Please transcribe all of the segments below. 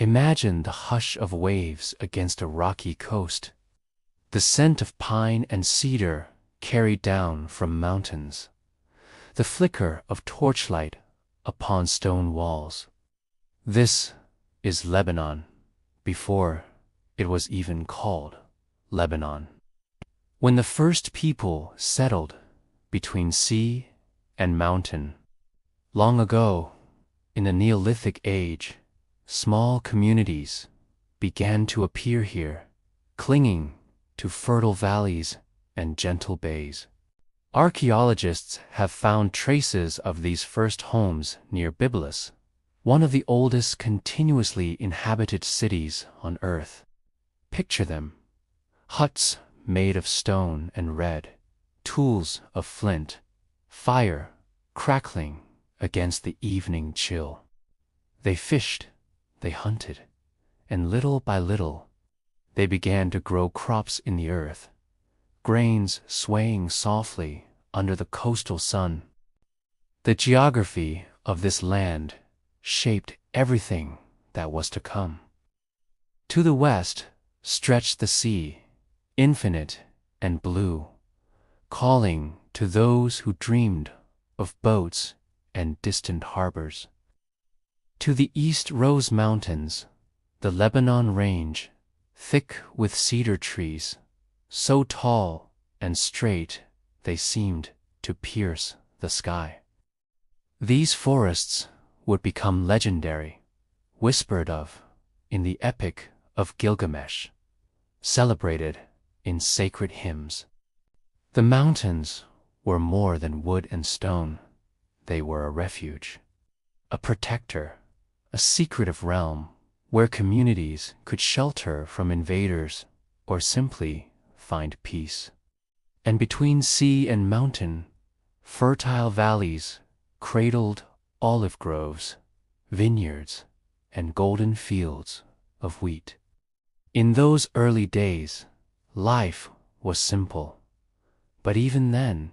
Imagine the hush of waves against a rocky coast, the scent of pine and cedar carried down from mountains, the flicker of torchlight upon stone walls. This is Lebanon, before it was even called Lebanon. When the first people settled between sea and mountain, long ago, in the Neolithic age, small communities began to appear here, clinging to fertile valleys and gentle bays. Archaeologists have found traces of these first homes near Byblos, one of the oldest continuously inhabited cities on Earth. Picture them: huts made of stone and red, tools of flint, fire crackling against the evening chill. They fished, they hunted, and little by little, they began to grow crops in the earth, grains swaying softly under the coastal sun. The geography of this land shaped everything that was to come. To the west stretched the sea, infinite and blue, calling to those who dreamed of boats and distant harbors. To the east rose mountains, the Lebanon range, thick with cedar trees, so tall and straight they seemed to pierce the sky. These forests would become legendary, whispered of in the Epic of Gilgamesh, celebrated in sacred hymns. The mountains were more than wood and stone. They were a refuge, a protector, a secretive realm where communities could shelter from invaders or simply find peace. And between sea and mountain, fertile valleys cradled olive groves, vineyards, and golden fields of wheat. In those early days, life was simple, but even then,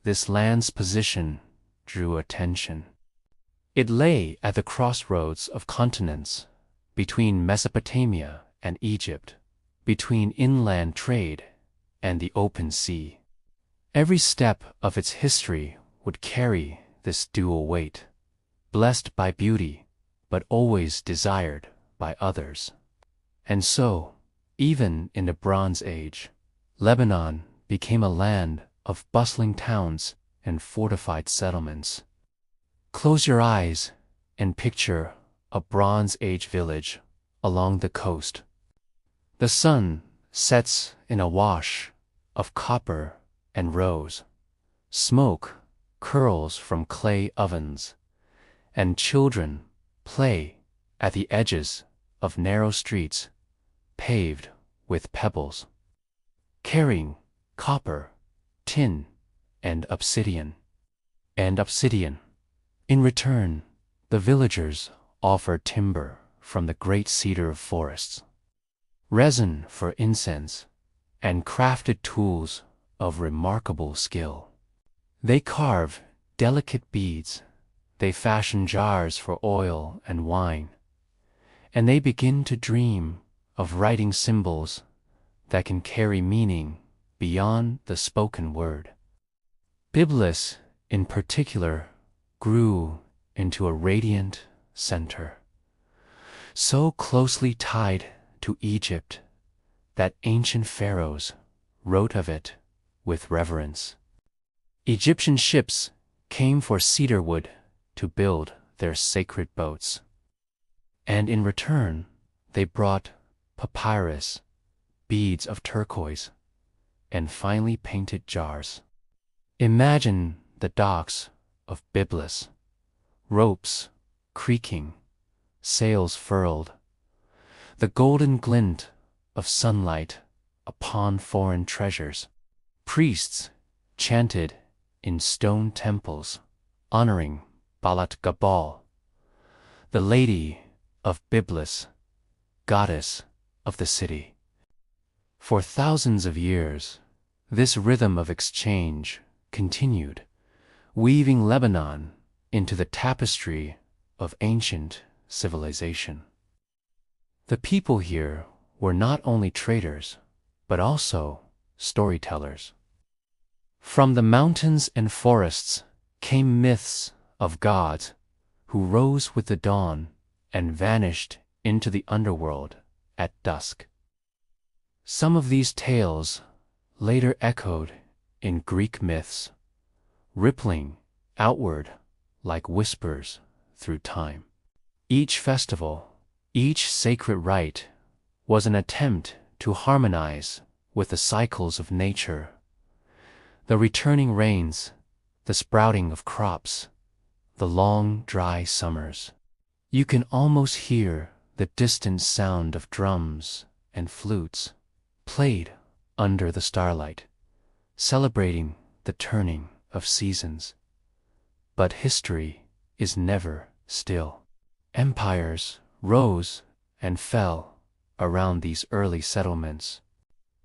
this land's position drew attention. It lay at the crossroads of continents, between Mesopotamia and Egypt, between inland trade and the open sea. Every step of its history would carry this dual weight, blessed by beauty, but always desired by others. And so, even in the Bronze Age, Lebanon became a land of bustling towns and fortified settlements. Close your eyes and picture a Bronze Age village along the coast. The sun sets in a wash of copper and rose. Smoke curls from clay ovens, and children play at the edges of narrow streets paved with pebbles, carrying copper, tin, and obsidian. In return, the villagers offer timber from the great cedar forests, resin for incense, and crafted tools of remarkable skill. They carve delicate beads, they fashion jars for oil and wine, and they begin to dream of writing symbols that can carry meaning beyond the spoken word. Byblos, in particular, grew into a radiant center, so closely tied to Egypt that ancient pharaohs wrote of it with reverence. Egyptian ships came for cedar wood to build their sacred boats, and in return they brought papyrus, beads of turquoise, and finely painted jars. Imagine the docks of Byblos, ropes creaking, sails furled, the golden glint of sunlight upon foreign treasures. Priests chanted in stone temples, honoring Balat Gabal, the lady of Byblos, goddess of the city. For thousands of years, this rhythm of exchange continued, weaving Lebanon into the tapestry of ancient civilization. The people here were not only traders, but also storytellers. From the mountains and forests came myths of gods who rose with the dawn and vanished into the underworld at dusk. Some of these tales later echoed in Greek myths, rippling outward like whispers through time. Each festival, each sacred rite, was an attempt to harmonize with the cycles of nature. The returning rains, the sprouting of crops, the long, dry summers. You can almost hear the distant sound of drums and flutes played under the starlight, celebrating the turning of seasons. But history is never still. Empires rose and fell around these early settlements.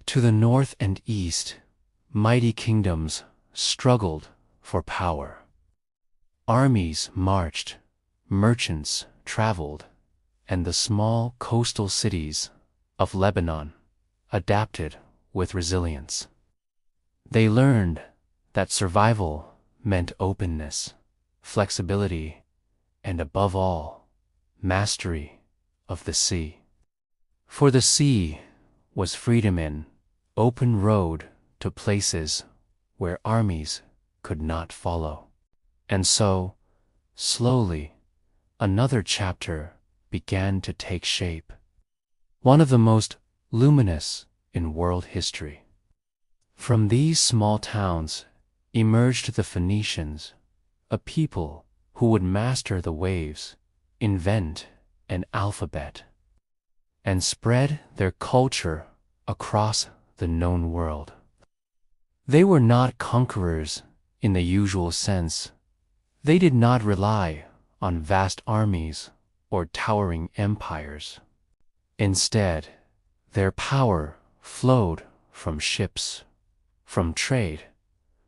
To the north and east, mighty kingdoms struggled for power. Armies marched, merchants traveled, and the small coastal cities of Lebanon adapted with resilience. They learned that survival meant openness, flexibility, and above all, mastery of the sea. For the sea was freedom in open road to places where armies could not follow. And so, slowly, another chapter began to take shape, one of the most luminous in world history. From these small towns emerged the Phoenicians, a people who would master the waves, invent an alphabet, and spread their culture across the known world. They were not conquerors in the usual sense. They did not rely on vast armies or towering empires. Instead, their power flowed from ships, from trade,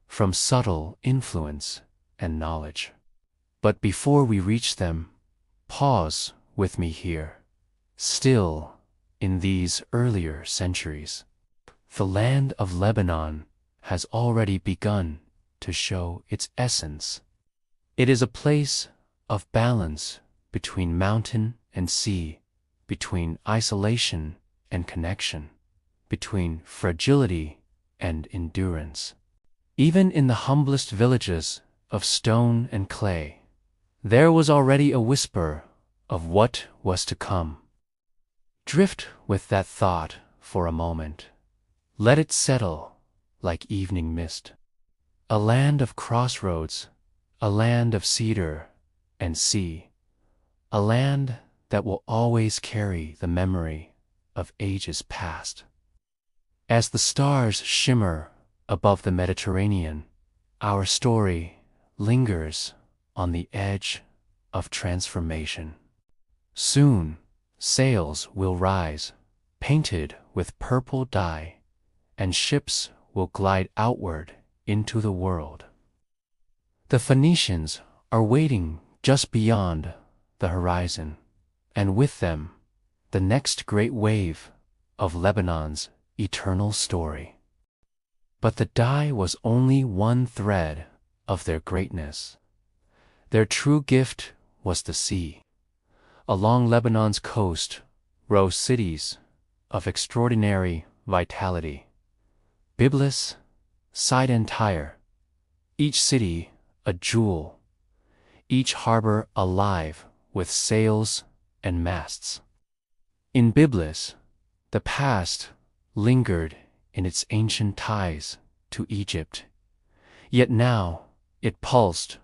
from subtle influence and knowledge. But before we reach them, pause with me here. Still, in these earlier centuries, the land of Lebanon has already begun to show its essence. It is a place of balance between mountain and sea, between isolation and connection, between fragility and endurance. Even in the humblest villages of stone and clay, there was already a whisper of what was to come. Drift with that thought for a moment. Let it settle like evening mist. A land of crossroads, a land of cedar and sea, a land that will always carry the memory of ages past. As the stars shimmer above the Mediterranean, our story lingers on the edge of transformation. Soon, sails will rise, painted with purple dye, and ships will glide outward into the world. The Phoenicians are waiting just beyond the horizon, and with them, the next great wave of Lebanon's eternal story. But the dye was only one thread of their greatness. Their true gift was the sea. Along Lebanon's coast rose cities of extraordinary vitality. Byblos, Cedar and Tyre, each city a jewel, each harbor alive with sails and masts. In Byblos, the past lingered in its ancient ties to Egypt, yet now it pulsed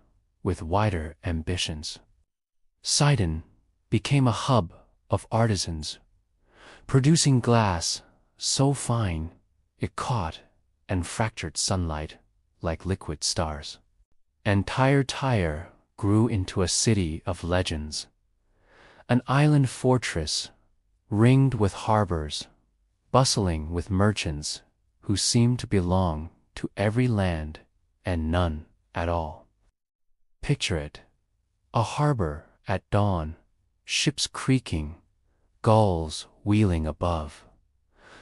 with wider ambitions. Sidon became a hub of artisans, producing glass so fine it caught and fractured sunlight like liquid stars. And Tyre grew into a city of legends, an island fortress ringed with harbors, bustling with merchants who seemed to belong to every land and none at all. Picture it, a harbor at dawn, ships creaking, gulls wheeling above,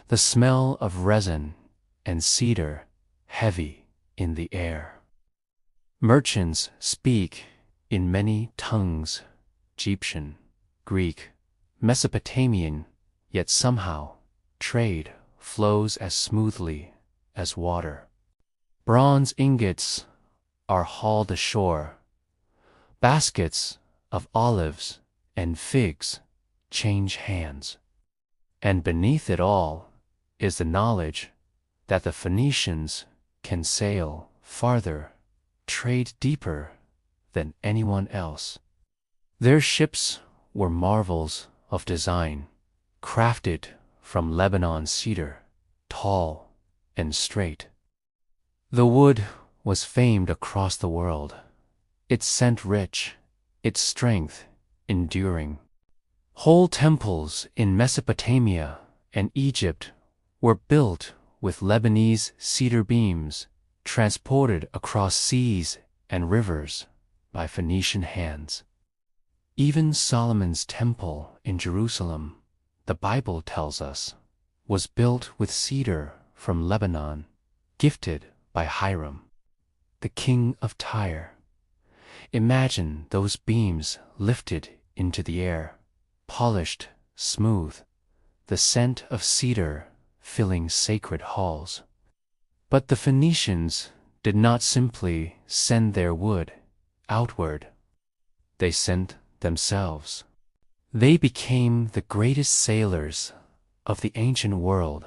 the smell of resin and cedar heavy in the air. Merchants speak in many tongues, Egyptian, Greek, Mesopotamian, yet somehow trade flows as smoothly as water. Bronze ingots are hauled ashore, baskets of olives and figs change hands. And beneath it all is the knowledge that the Phoenicians can sail farther, trade deeper than anyone else. Their ships were marvels of design, crafted from Lebanon cedar, tall and straight. The wood was famed across the world, its scent rich, its strength enduring. Whole temples in Mesopotamia and Egypt were built with Lebanese cedar beams, transported across seas and rivers by Phoenician hands. Even Solomon's temple in Jerusalem, the Bible tells us, was built with cedar from Lebanon, gifted by Hiram, the king of Tyre. Imagine those beams lifted into the air, polished, smooth, the scent of cedar filling sacred halls. But the Phoenicians did not simply send their wood outward. They sent themselves. They became the greatest sailors of the ancient world,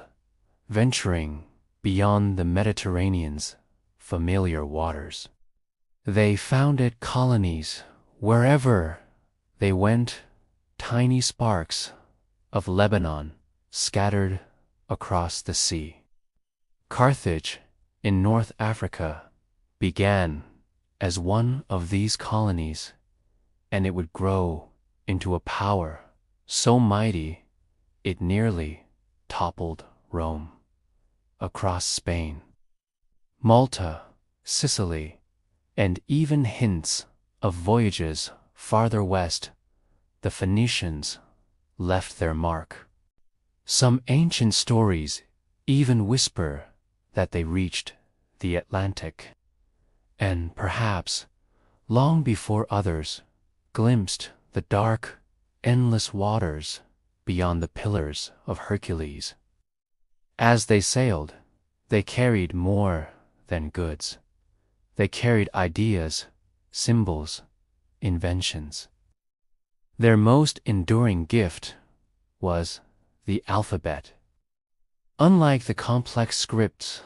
venturing beyond the Mediterranean's familiar waters. They founded colonies wherever they went, tiny sparks of Lebanon scattered across the sea. Carthage in North Africa began as one of these colonies, and it would grow into a power so mighty it nearly toppled Rome. Across Spain, Malta, Sicily, and even hints of voyages farther west, the Phoenicians left their mark. Some ancient stories even whisper that they reached the Atlantic, and perhaps, long before others, glimpsed the dark, endless waters beyond the Pillars of Hercules. As they sailed, they carried more than goods. They carried ideas, symbols, inventions. Their most enduring gift was the alphabet. Unlike the complex scripts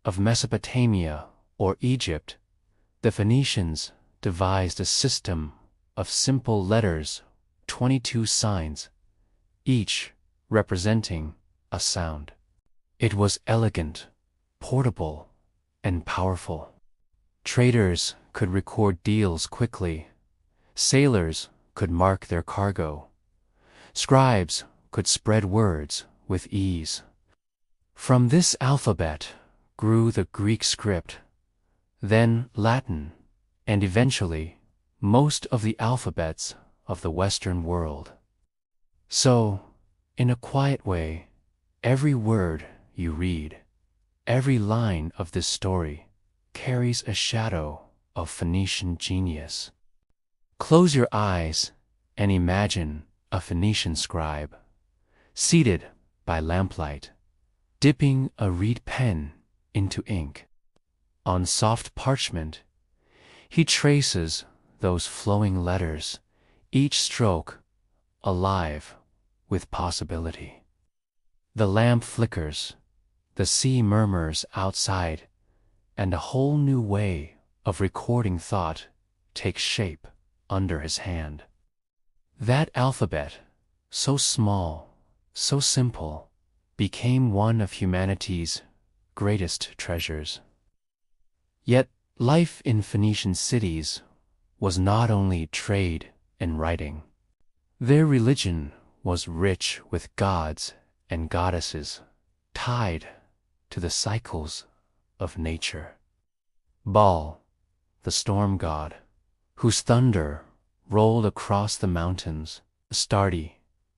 of Mesopotamia or Egypt, the Phoenicians devised a system of simple letters, 22 signs, each representing a sound. It was elegant, portable, and powerful. Traders could record deals quickly. Sailors could mark their cargo. Scribes could spread words with ease. From this alphabet grew the Greek script, then Latin, and eventually most of the alphabets of the Western world. So, in a quiet way, every word you read, every line of this story carries a shadow of Phoenician genius. Close your eyes and imagine a Phoenician scribe, seated by lamplight, dipping a reed pen into ink. On soft parchment, he traces those flowing letters, each stroke alive with possibility. The lamp flickers, the sea murmurs outside, and a whole new way of recording thought takes shape under his hand. That alphabet, so small, so simple, became one of humanity's greatest treasures. Yet life in Phoenician cities was not only trade and writing. Their religion was rich with gods and goddesses tied to the cycles of nature. Baal, the storm god, whose thunder rolled across the mountains, Astarte,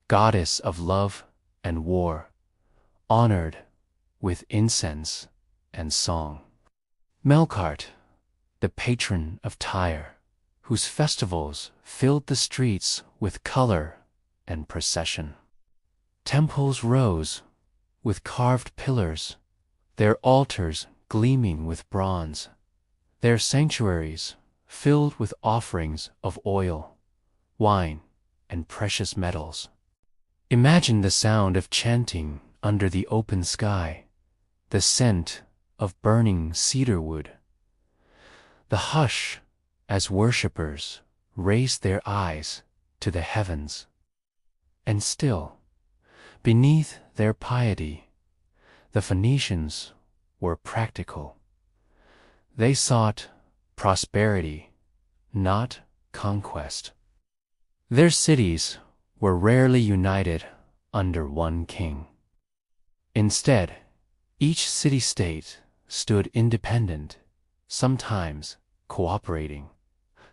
goddess of love and war, honored with incense and song. Melkart, the patron of Tyre, whose festivals filled the streets with color and procession. Temples rose with carved pillars, their altars gleaming with bronze, their sanctuaries filled with offerings of oil, wine, and precious metals. Imagine the sound of chanting under the open sky, the scent of burning cedar wood, the hush as worshippers raised their eyes to the heavens. And still, beneath their piety, the Phoenicians were practical. They sought prosperity, not conquest. Their cities were rarely united under one king. Instead, each city-state stood independent, sometimes cooperating,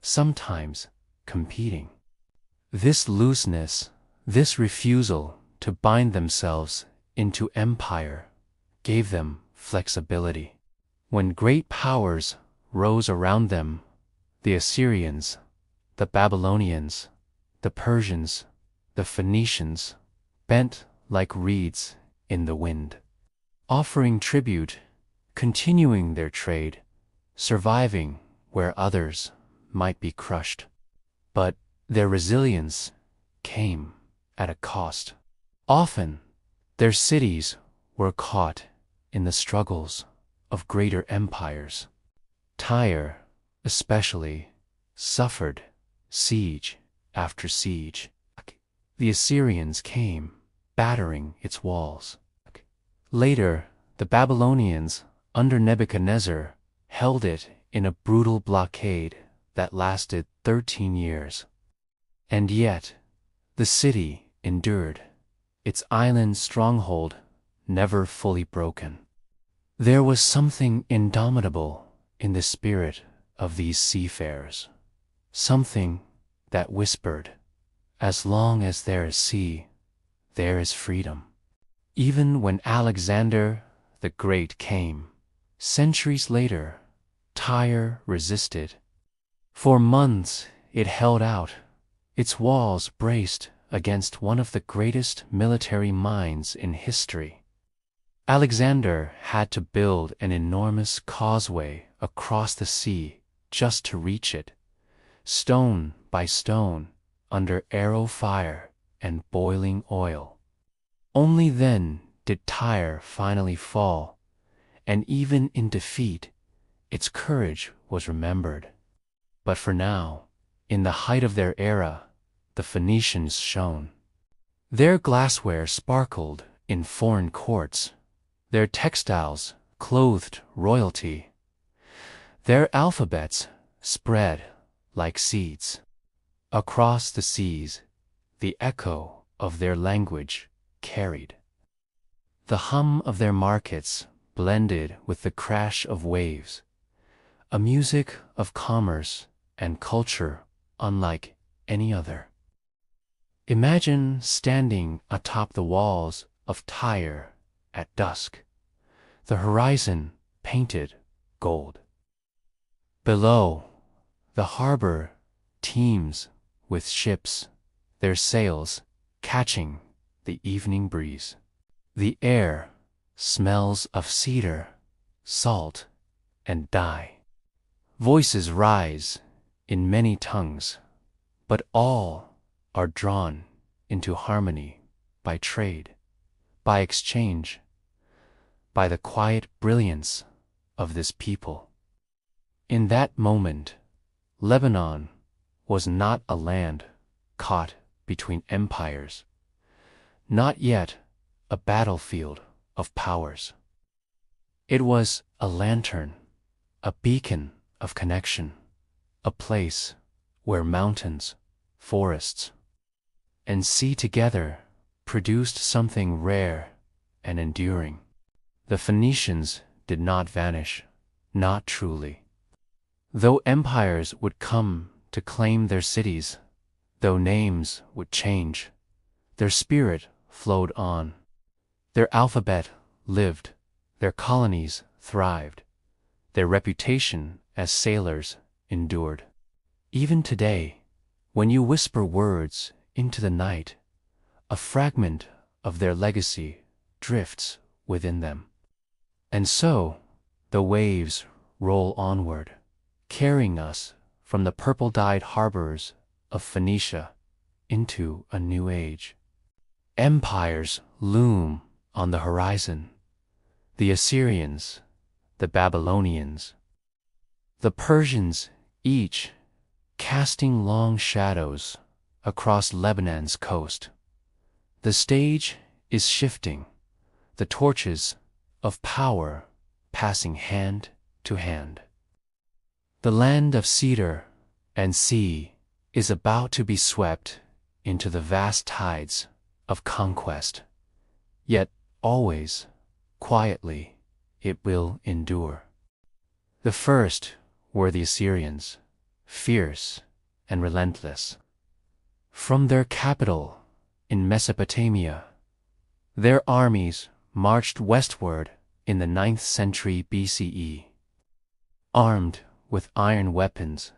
sometimes competing. This looseness, this refusal to bind themselves into empire, gave them flexibility. When great powers rose around them, the Assyrians, the Babylonians, the Persians, the Phoenicians, bent like reeds in the wind, offering tribute, continuing their trade, surviving where others might be crushed. But their resilience came at a cost. Often, their cities were caught in the struggles of greater empires. Tyre, especially, suffered siege after siege. The Assyrians came, battering its walls. Later, the Babylonians, under Nebuchadnezzar, held it in a brutal blockade that lasted 13 years. And yet, the city endured, its island stronghold never fully broken. There was something indomitable in the spirit of these seafarers, something that whispered, "As long as there is sea, there is freedom." Even when Alexander the Great came, centuries later, Tyre resisted. For months it held out, its walls braced against one of the greatest military minds in history. Alexander had to build an enormous causeway across the sea just to reach it, stone by stone, under arrow fire and boiling oil. Only then did Tyre finally fall, and even in defeat, its courage was remembered. But for now, in the height of their era, the Phoenicians shone. Their glassware sparkled in foreign courts, their textiles clothed royalty, their alphabets spread like seeds. Across the seas, the echo of their language carried. The hum of their markets blended with the crash of waves, a music of commerce and culture unlike any other. Imagine standing atop the walls of Tyre at dusk, the horizon painted gold. Below, the harbor teems with ships, their sails catching the evening breeze. The air smells of cedar, salt, and dye. Voices rise in many tongues, but all are drawn into harmony by trade, by exchange, by the quiet brilliance of this people. In that moment, Lebanon was not a land caught between empires, not yet a battlefield of powers. It was a lantern, a beacon of connection, a place where mountains, forests, and sea together produced something rare and enduring. The Phoenicians did not vanish, not truly. Though empires would come to claim their cities, though names would change, their spirit flowed on. Their alphabet lived, their colonies thrived, their reputation as sailors endured. Even today, when you whisper words into the night, a fragment of their legacy drifts within them. And so, the waves roll onward, carrying us from the purple-dyed harbors of Phoenicia into a new age. Empires loom on the horizon: the Assyrians, the Babylonians, the Persians, each casting long shadows across Lebanon's coast. The stage is shifting, the torches of power passing hand to hand. The land of cedar and sea is about to be swept into the vast tides of conquest, yet always, quietly, it will endure. The first were the Assyrians, fierce and relentless. From their capital in Mesopotamia, their armies marched westward in the 9th century BCE, armed with iron weapons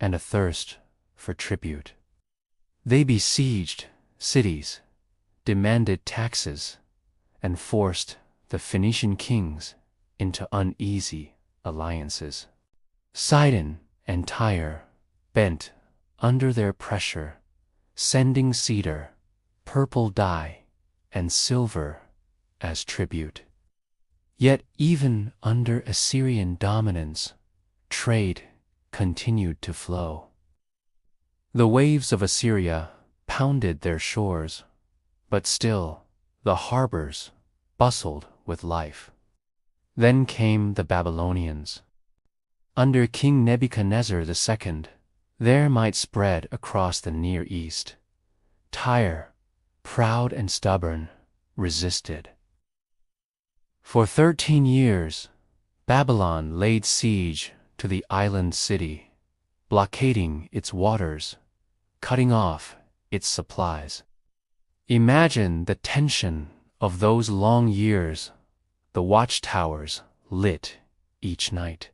and a thirst for tribute. They besieged cities, demanded taxes, and forced the Phoenician kings into uneasy alliances. Sidon and Tyre bent under their pressure, sending cedar, purple dye, and silver as tribute. Yet even under Assyrian dominance, trade continued to flow. The waves of Assyria pounded their shores, but still the harbors bustled with life. Then came the Babylonians. Under King Nebuchadnezzar II, their might spread across the Near East. Tyre, proud and stubborn, resisted. For 13 years, Babylon laid siege to the island city, blockading its waters, cutting off its supplies. Imagine the tension of those long years, the watchtowers lit each night,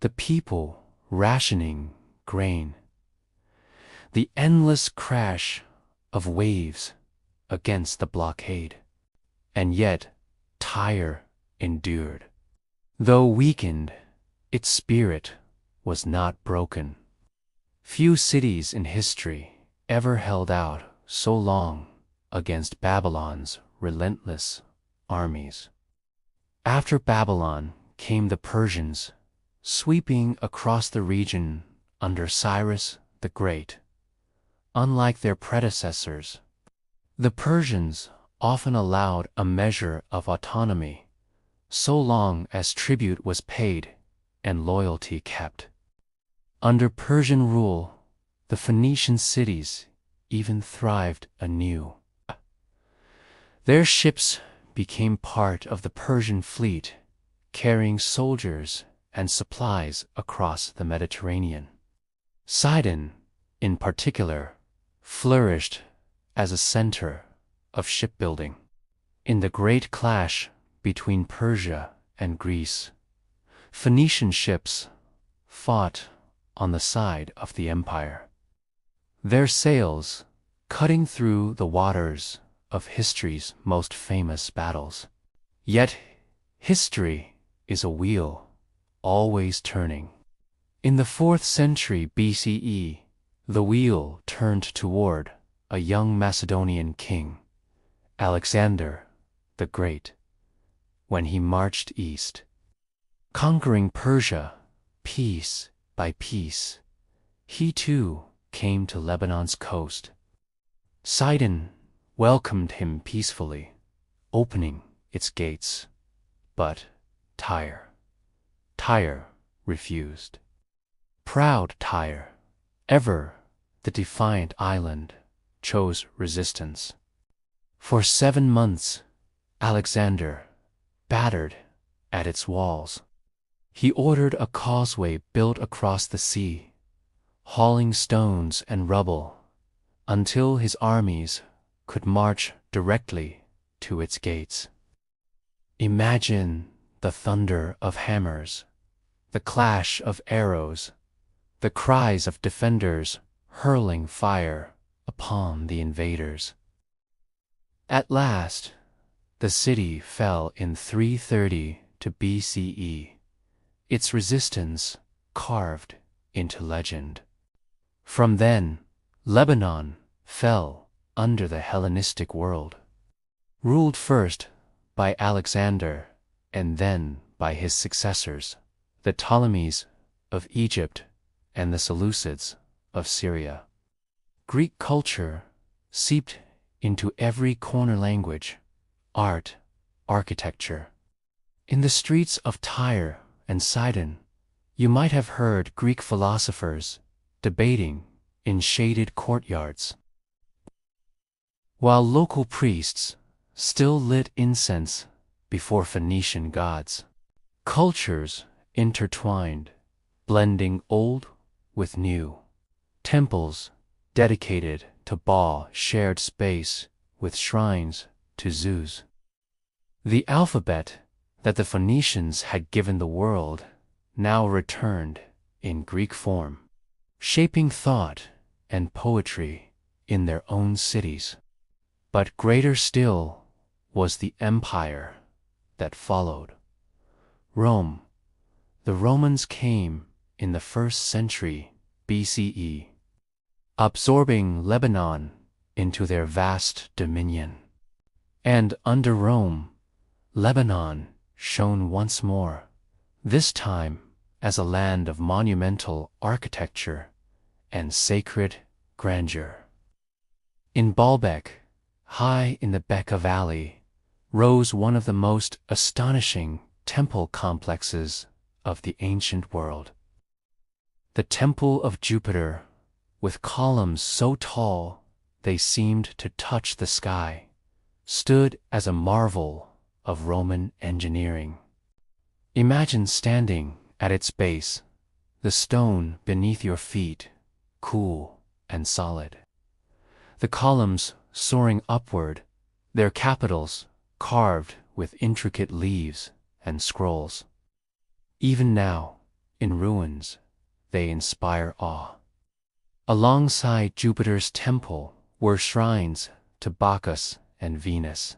the people rationing grain, the endless crash of waves against the blockade. And yet Tyre endured. Though weakened, its spirit was not broken. Few cities in history ever held out so long against Babylon's relentless armies. After Babylon came the Persians, sweeping across the region under Cyrus the Great. Unlike their predecessors, the Persians often allowed a measure of autonomy, so long as tribute was paid and loyalty kept. Under Persian rule, the Phoenician cities even thrived anew. Their ships became part of the Persian fleet, carrying soldiers and supplies across the Mediterranean. Sidon, in particular, flourished as a center of shipbuilding. In the great clash between Persia and Greece, Phoenician ships fought on the side of the empire. Their sails cutting through the waters of history's most famous battles. Yet, history is a wheel, always turning. In the 4th century BCE, the wheel turned toward a young Macedonian king, Alexander the Great, when he marched east. Conquering Persia piece by piece, he too came to Lebanon's coast. Sidon welcomed him peacefully, opening its gates. But Tyre refused. Proud Tyre, ever the defiant island, chose resistance. For 7 months, Alexander battered at its walls. He ordered a causeway built across the sea, hauling stones and rubble, until his armies could march directly to its gates. Imagine the thunder of hammers, the clash of arrows, the cries of defenders hurling fire upon the invaders. At last, the city fell in 330 to BCE, its resistance carved into legend. From then, Lebanon fell under the Hellenistic world, ruled first by Alexander and then by his successors, the Ptolemies of Egypt and the Seleucids of Syria. Greek culture seeped into every corner: language, art, architecture. In the streets of Tyre and Sidon, you might have heard Greek philosophers debating in shaded courtyards, while local priests still lit incense before Phoenician gods. Cultures intertwined, blending old with new. Temples dedicated to Baal shared space with shrines to Zeus. The alphabet that the Phoenicians had given the world now returned in Greek form, shaping thought and poetry in their own cities. But greater still was the empire that followed. Rome. The Romans came in the 1st century BCE, absorbing Lebanon into their vast dominion. And under Rome, Lebanon shone once more, this time as a land of monumental architecture and sacred grandeur. In Baalbek, high in the Bekaa Valley, rose one of the most astonishing temple complexes of the ancient world. The Temple of Jupiter, with columns so tall they seemed to touch the sky, stood as a marvel of Roman engineering. Imagine standing at its base, the stone beneath your feet cool and solid, the columns soaring upward, their capitals carved with intricate leaves and scrolls. Even now, in ruins, they inspire awe. Alongside Jupiter's temple were shrines to Bacchus and Venus,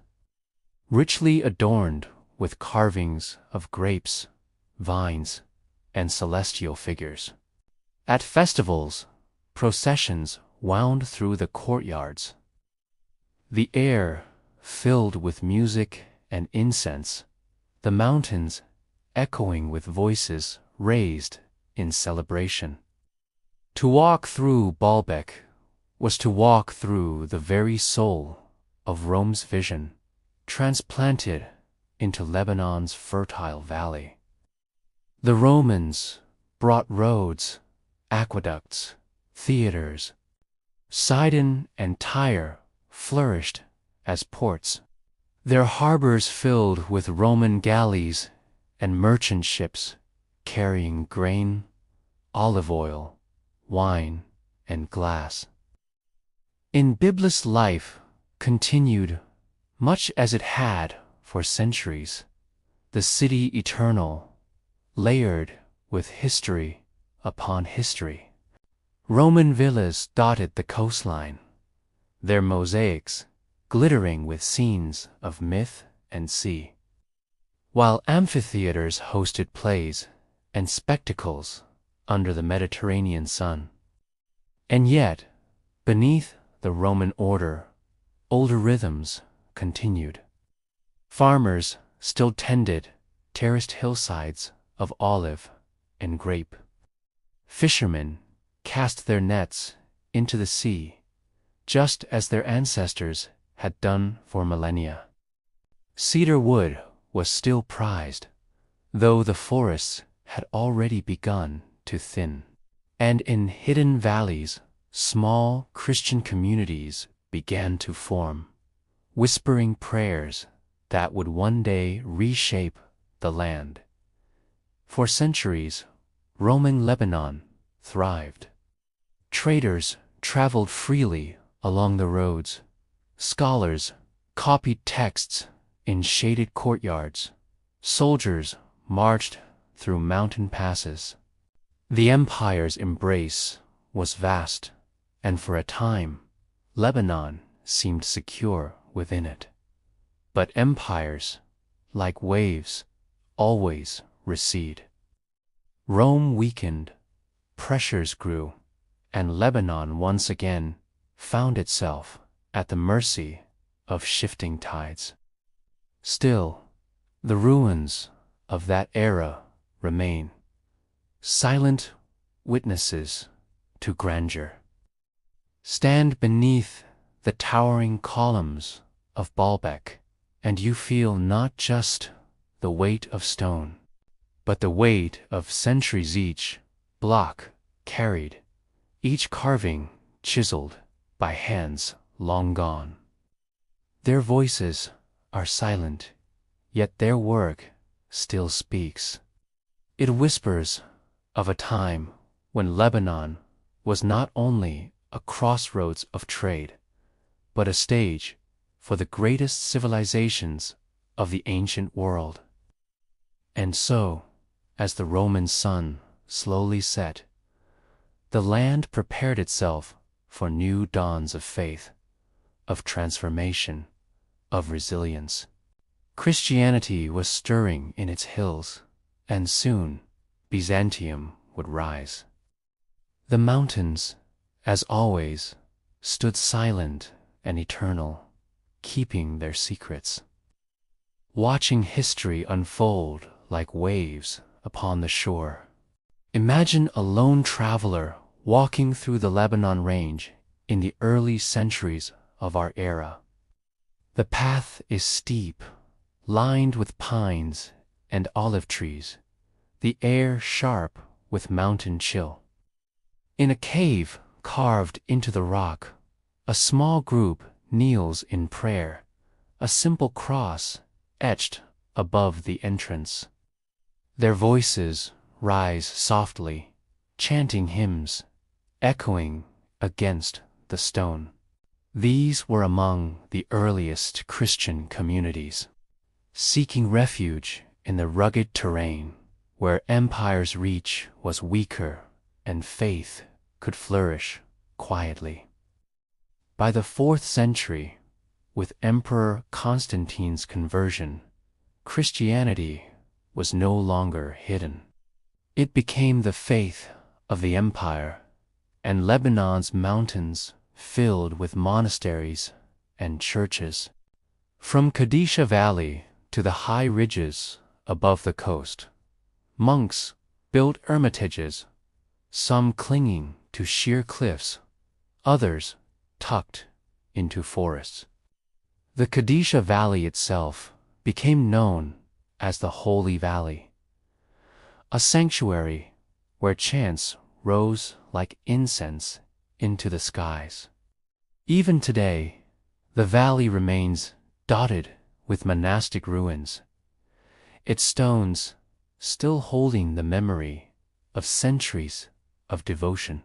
richly adorned with carvings of grapes, vines, and celestial figures. At festivals, processions wound through the courtyards, the air filled with music and incense, the mountains echoing with voices raised in celebration. To walk through Baalbek was to walk through the very soul of Rome's vision, transplanted into Lebanon's fertile valley. The Romans brought roads, aqueducts, theaters. Sidon and Tyre flourished as ports, their harbors filled with Roman galleys and merchant ships carrying grain, olive oil, wine, and glass. In Byblos, life continued much as it had for centuries, the city eternal, layered with history upon history. Roman villas dotted the coastline, their mosaics glittering with scenes of myth and sea, while amphitheaters hosted plays and spectacles under the Mediterranean sun. And yet, beneath the Roman order, older rhythms continued. Farmers still tended terraced hillsides of olive and grape. Fishermen cast their nets into the sea, just as their ancestors had done for millennia. Cedar wood was still prized, though the forests had already begun to thin. And in hidden valleys, small Christian communities began to form, whispering prayers that would one day reshape the land. For centuries, Roman Lebanon thrived. Traders traveled freely along the roads, Scholars copied texts in shaded courtyards. Soldiers marched through mountain passes. The empire's embrace was vast, and for a time, Lebanon seemed secure within it. But empires, like waves, always recede. Rome weakened, pressures grew, and Lebanon once again found itself at the mercy of shifting tides. Still, the ruins of that era remain, silent witnesses to grandeur. Stand beneath the towering columns of Baalbek, and you feel not just the weight of stone, but the weight of centuries each block carried, each carving chiseled by hands long gone. Their voices are silent, yet their work still speaks. It whispers of a time when Lebanon was not only a crossroads of trade, but a stage for the greatest civilizations of the ancient world. And so, as the Roman sun slowly set, the land prepared itself for new dawns of faith, of transformation, of resilience. Christianity was stirring in its hills, and soon Byzantium would rise. The mountains, as always, stood silent and eternal, keeping their secrets, watching history unfold like waves upon the shore. Imagine a lone traveler walking through the Lebanon range in the early centuries of our era. The path is steep, lined with pines and olive trees, the air sharp with mountain chill. In a cave carved into the rock, a small group kneels in prayer, a simple cross etched above the entrance. Their voices rise softly, chanting hymns, echoing against the stone. These were among the earliest Christian communities, seeking refuge in the rugged terrain where empire's reach was weaker and faith could flourish quietly. By the 4th century, with Emperor Constantine's conversion, Christianity was no longer hidden. It became the faith of the empire, and Lebanon's mountains filled with monasteries and churches. From Qadisha Valley to the high ridges above the coast, monks built hermitages, some clinging to sheer cliffs, others tucked into forests. The Qadisha Valley itself became known as the Holy Valley, a sanctuary where chants rose like incense into the skies. Even today, the valley remains dotted with monastic ruins, its stones still holding the memory of centuries of devotion.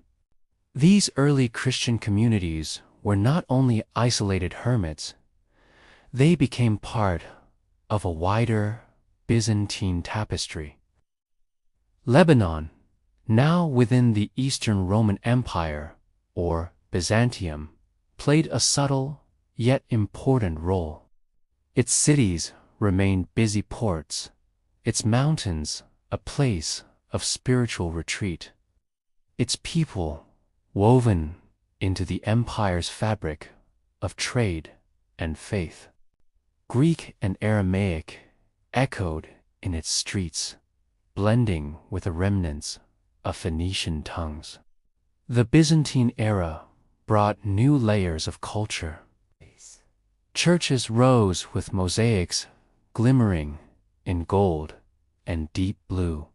These early Christian communities were not only isolated hermits, they became part of a wider Byzantine tapestry. Lebanon, now within the Eastern Roman Empire, or Byzantium, played a subtle yet important role. Its cities remained busy ports, its mountains a place of spiritual retreat, its people woven into the empire's fabric of trade and faith. Greek and Aramaic echoed in its streets, blending with the remnants of Phoenician tongues. The Byzantine era brought new layers of culture. Churches rose with mosaics glimmering in gold and deep blue,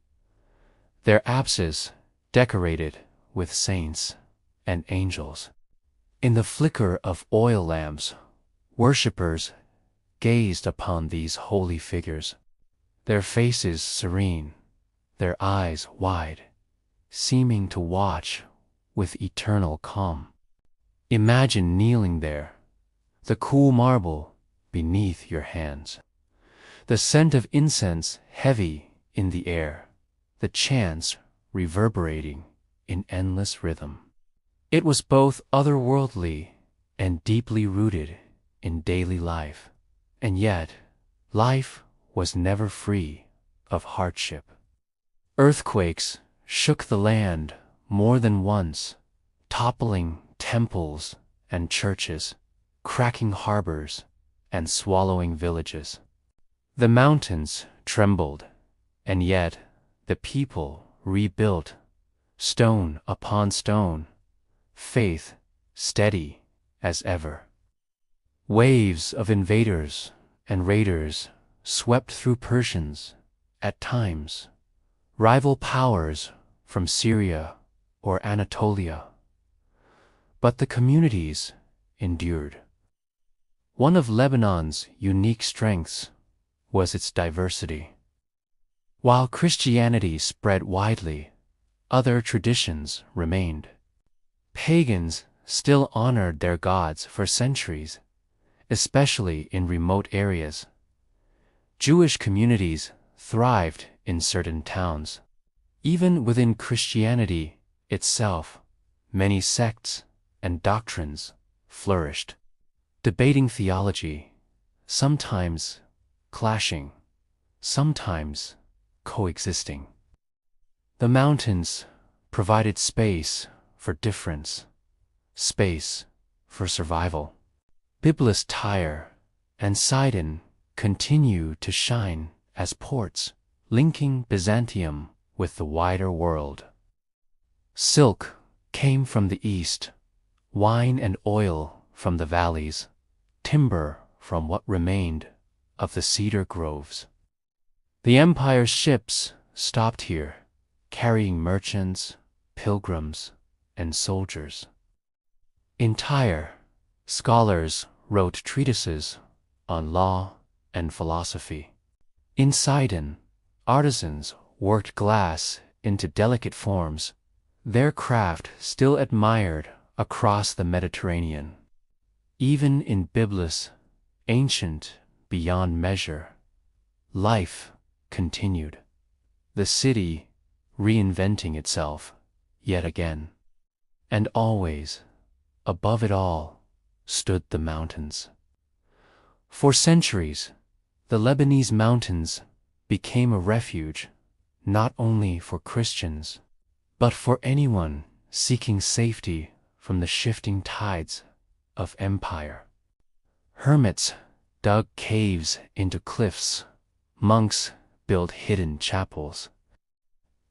their apses decorated with saints and angels. In the flicker of oil lamps, worshippers gazed upon these holy figures, their faces serene, their eyes wide, seeming to watch with eternal calm. Imagine kneeling there, the cool marble beneath your hands, the scent of incense heavy in the air, the chants reverberating in endless rhythm. It was both otherworldly and deeply rooted in daily life, and yet life was never free of hardship. Earthquakes shook the land more than once, toppling temples and churches, cracking harbors and swallowing villages. The mountains trembled, and yet the people rebuilt, stone upon stone, faith steady as ever. Waves of invaders and raiders swept through Persians, at times, rival powers from Syria or Anatolia. But the communities endured. One of Lebanon's unique strengths was its diversity. While Christianity spread widely, other traditions remained. Pagans still honored their gods for centuries, especially in remote areas. Jewish communities thrived in certain towns. Even within Christianity itself, many sects and doctrines flourished, debating theology, sometimes clashing, sometimes coexisting. The mountains provided space for difference, space for survival. Byblos, Tyre, and Sidon continue to shine as ports, linking Byzantium with the wider world. Silk came from the east, wine and oil from the valleys, timber from what remained of the cedar groves. The empire's ships stopped here, carrying merchants, pilgrims, and soldiers. In Tyre, scholars wrote treatises on law and philosophy. In Sidon, artisans worked glass into delicate forms, their craft still admired across the Mediterranean. Even in Byblos, ancient beyond measure, life continued, the city reinventing itself yet again. And always, above it all, stood the mountains. For centuries, the Lebanese mountains became a refuge not only for Christians, but for anyone seeking safety from the shifting tides of empire. Hermits dug caves into cliffs, monks built hidden chapels,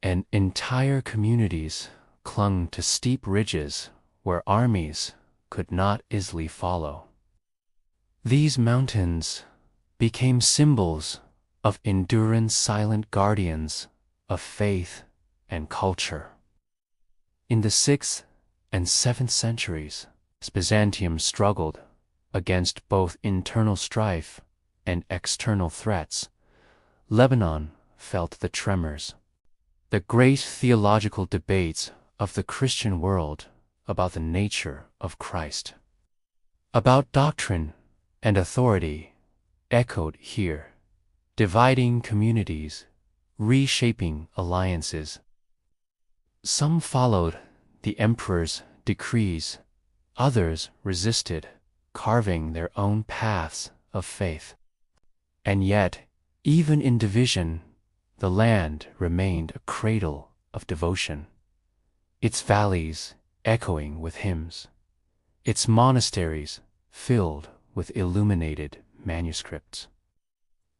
and entire communities clung to steep ridges where armies could not easily follow. These mountains became symbols of endurance, silent guardians of faith and culture. In the 6th and 7th centuries, Byzantium struggled against both internal strife and external threats. Lebanon felt the tremors. The great theological debates of the Christian world about the nature of Christ, about doctrine and authority, echoed here, dividing communities, reshaping alliances. Some followed the emperor's decrees, others resisted, carving their own paths of faith. And yet, even in division, the land remained a cradle of devotion, its valleys echoing with hymns, its monasteries filled with illuminated manuscripts.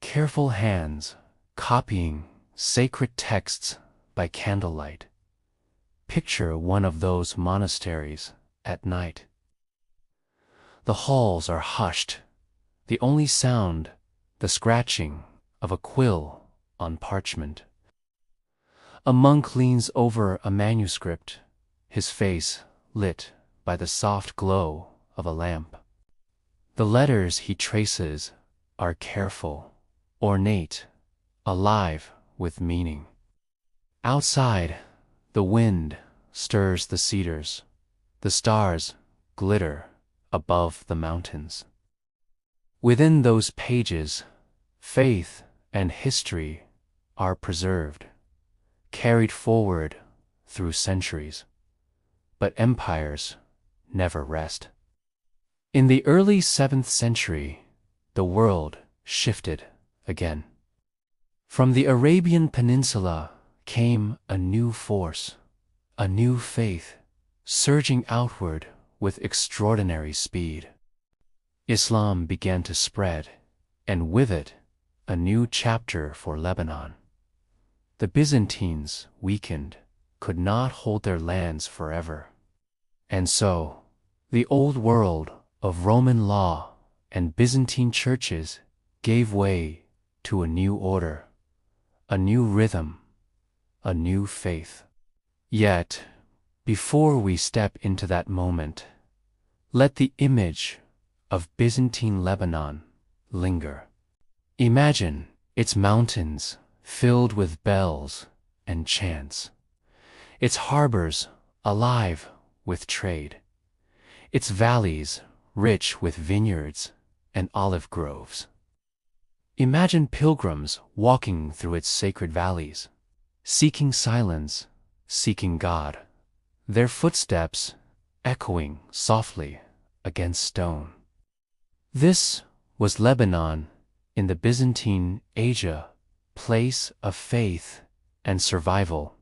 Careful hands copying sacred texts by candlelight. Picture one of those monasteries at night. The halls are hushed, the only sound the scratching of a quill on parchment. A monk leans over a manuscript, his face lit by the soft glow of a lamp. The letters he traces are careful, ornate, alive with meaning. Outside, the wind stirs the cedars, the stars glitter above the mountains. Within those pages, faith and history are preserved, carried forward through centuries. But empires never rest. In the early 7th century, the world shifted again. From the Arabian Peninsula came a new force, a new faith, surging outward with extraordinary speed. Islam began to spread, and with it, a new chapter for Lebanon. The Byzantines, weakened, could not hold their lands forever. And so, the old world of Roman law and Byzantine churches gave way to a new order, a new rhythm, a new faith. Yet, before we step into that moment, let the image of Byzantine Lebanon linger. Imagine its mountains filled with bells and chants, its harbors alive with trade, its valleys rich with vineyards and olive groves. Imagine pilgrims walking through its sacred valleys, seeking silence, seeking God, their footsteps echoing softly against stone. This was Lebanon in the Byzantine Asia, place of faith and survival,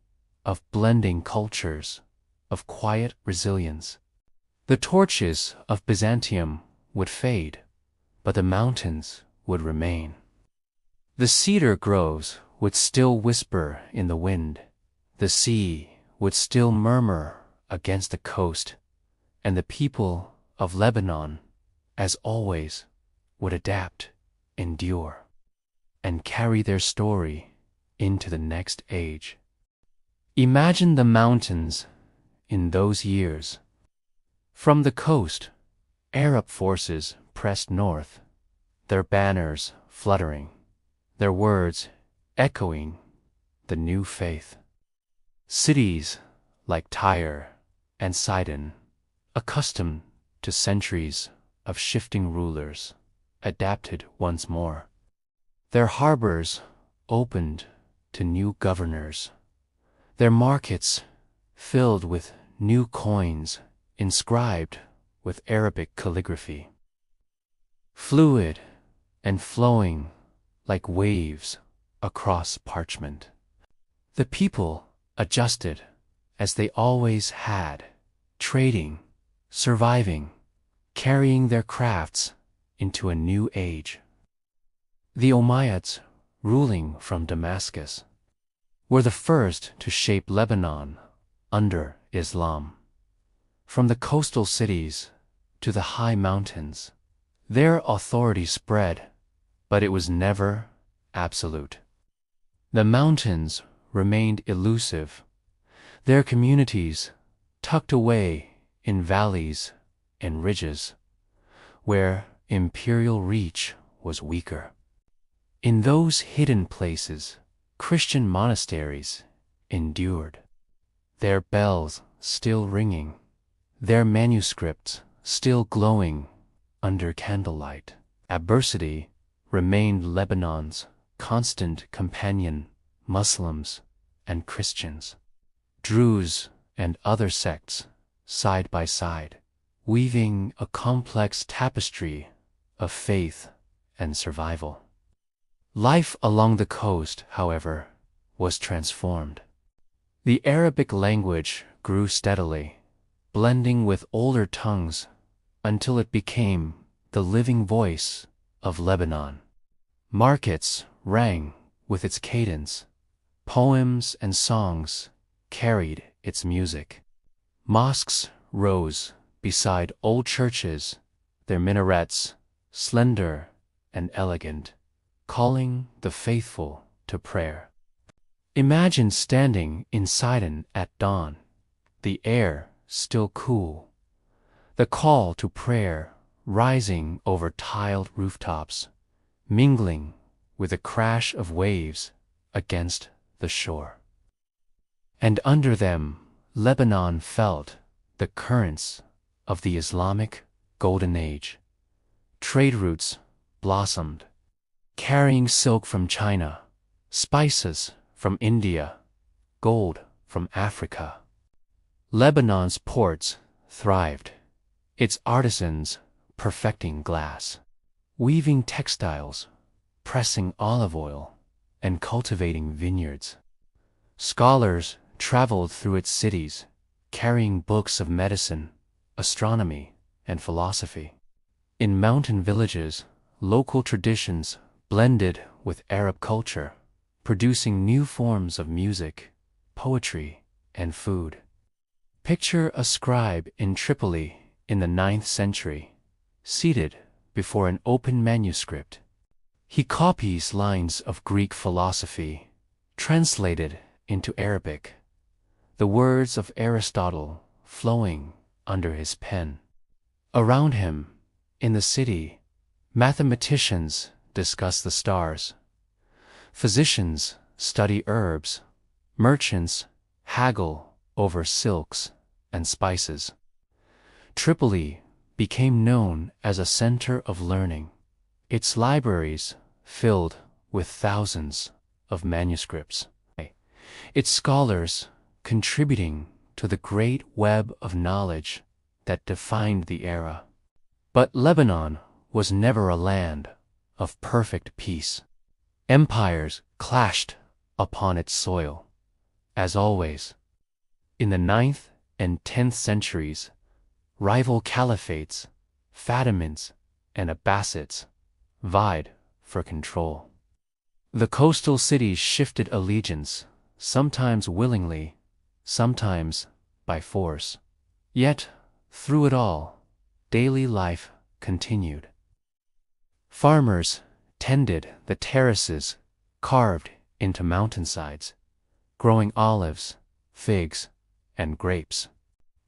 of blending cultures, of quiet resilience. The torches of Byzantium would fade, but the mountains would remain. The cedar groves would still whisper in the wind, the sea would still murmur against the coast, and the people of Lebanon, as always, would adapt, endure, and carry their story into the next age. Imagine the mountains in those years. From the coast, Arab forces pressed north, their banners fluttering, their words echoing the new faith. Cities like Tyre and Sidon, accustomed to centuries of shifting rulers, adapted once more. Their harbors opened to new governors, their markets filled with new coins inscribed with Arabic calligraphy. Fluid and flowing like waves across parchment. The people adjusted as they always had, trading, surviving, carrying their crafts into a new age. The Umayyads, ruling from Damascus, were the first to shape Lebanon under Islam. From the coastal cities to the high mountains, their authority spread, but it was never absolute. The mountains remained elusive, their communities tucked away in valleys and ridges, where imperial reach was weaker. In those hidden places, Christian monasteries endured, their bells still ringing, their manuscripts still glowing under candlelight. Adversity remained Lebanon's constant companion. Muslims and Christians, Druze and other sects, side by side, weaving a complex tapestry of faith and survival. Life along the coast, however, was transformed. The Arabic language grew steadily, blending with older tongues until it became the living voice of Lebanon. Markets rang with its cadence, poems and songs carried its music. Mosques rose beside old churches, their minarets slender and elegant, calling the faithful to prayer. Imagine standing in Sidon at dawn, the air still cool, the call to prayer rising over tiled rooftops, mingling with the crash of waves against the shore. And under them, Lebanon felt the currents of the Islamic Golden Age. Trade routes blossomed, carrying silk from China, spices from India, gold from Africa. Lebanon's ports thrived, its artisans perfecting glass, weaving textiles, pressing olive oil, and cultivating vineyards. Scholars traveled through its cities, carrying books of medicine, astronomy, and philosophy. In mountain villages, local traditions blended with Arab culture, producing new forms of music, poetry, and food. Picture a scribe in Tripoli in the 9th century, seated before an open manuscript. He copies lines of Greek philosophy, translated into Arabic, the words of Aristotle flowing under his pen. Around him, in the city, mathematicians discuss the stars, physicians study herbs, merchants haggle over silks and spices. Tripoli became known as a center of learning, its libraries filled with thousands of manuscripts, its scholars contributing to the great web of knowledge that defined the era. But Lebanon was never a land of perfect peace. Empires clashed upon its soil, as always. In the 9th and 10th centuries, rival caliphates, Fatimids and Abbasids, vied for control. The coastal cities shifted allegiance, sometimes willingly, sometimes by force. Yet, through it all, daily life continued. Farmers tended the terraces carved into mountainsides, growing olives, figs, and grapes.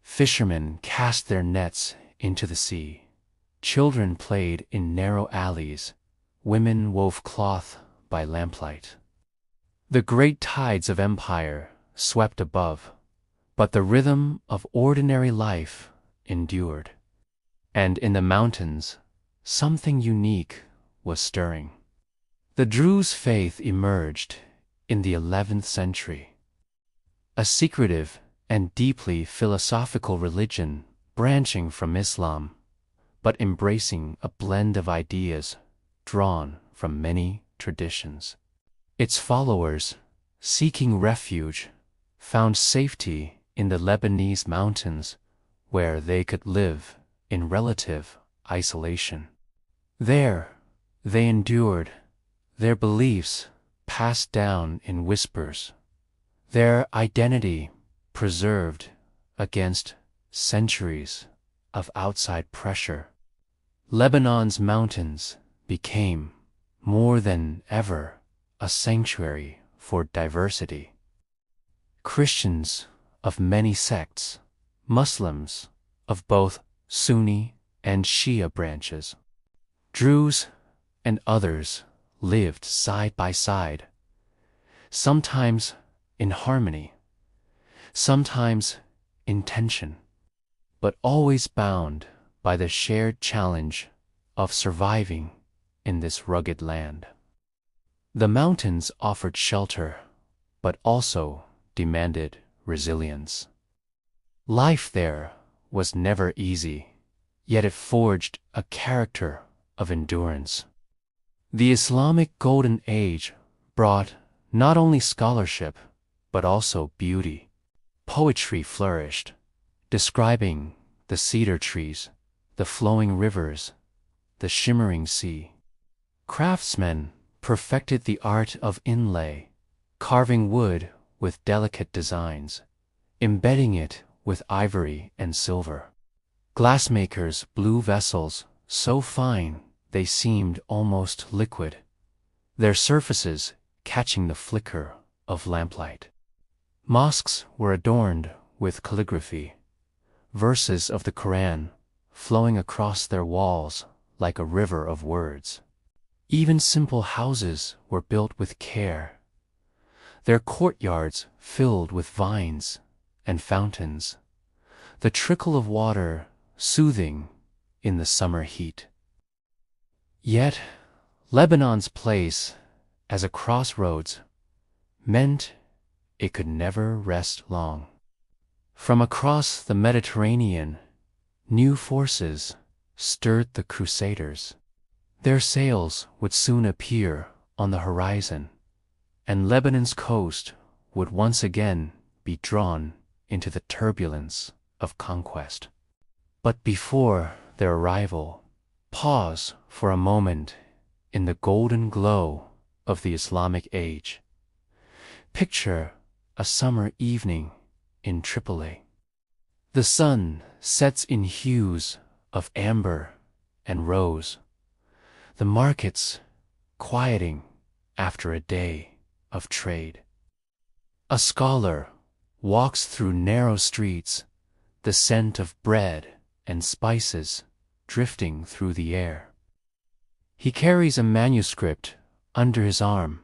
Fishermen cast their nets into the sea. Children played in narrow alleys. Women wove cloth by lamplight. The great tides of empire swept above, but the rhythm of ordinary life endured. And in the mountains, something unique was stirring. The Druze faith emerged in the 11th century, a secretive and deeply philosophical religion branching from Islam, but embracing a blend of ideas drawn from many traditions. Its followers, seeking refuge, found safety in the Lebanese mountains, where they could live in relative isolation. There, they endured, their beliefs passed down in whispers, their identity preserved against centuries of outside pressure. Lebanon's mountains became, more than ever, a sanctuary for diversity. Christians of many sects, Muslims of both Sunni and Shia branches, Druze and others lived side by side, sometimes in harmony, sometimes in tension, but always bound by the shared challenge of surviving in this rugged land. The mountains offered shelter, but also demanded resilience. Life there was never easy, yet it forged a character of endurance. The Islamic Golden Age brought not only scholarship, but also beauty. Poetry flourished, describing the cedar trees, the flowing rivers, the shimmering sea. Craftsmen perfected the art of inlay, carving wood with delicate designs, embedding it with ivory and silver. Glassmakers blew vessels so fine they seemed almost liquid, their surfaces catching the flicker of lamplight. Mosques were adorned with calligraphy, verses of the Quran flowing across their walls like a river of words. Even simple houses were built with care, their courtyards filled with vines and fountains, the trickle of water soothing in the summer heat. Yet Lebanon's place as a crossroads meant it could never rest long. From across the Mediterranean, new forces stirred the Crusaders. Their sails would soon appear on the horizon, and Lebanon's coast would once again be drawn into the turbulence of conquest. But before their arrival, pause for a moment in the golden glow of the Islamic age. Picture a summer evening in Tripoli. The sun sets in hues of amber and rose, the markets quieting after a day of trade. A scholar walks through narrow streets, the scent of bread and spices drifting through the air. He carries a manuscript under his arm,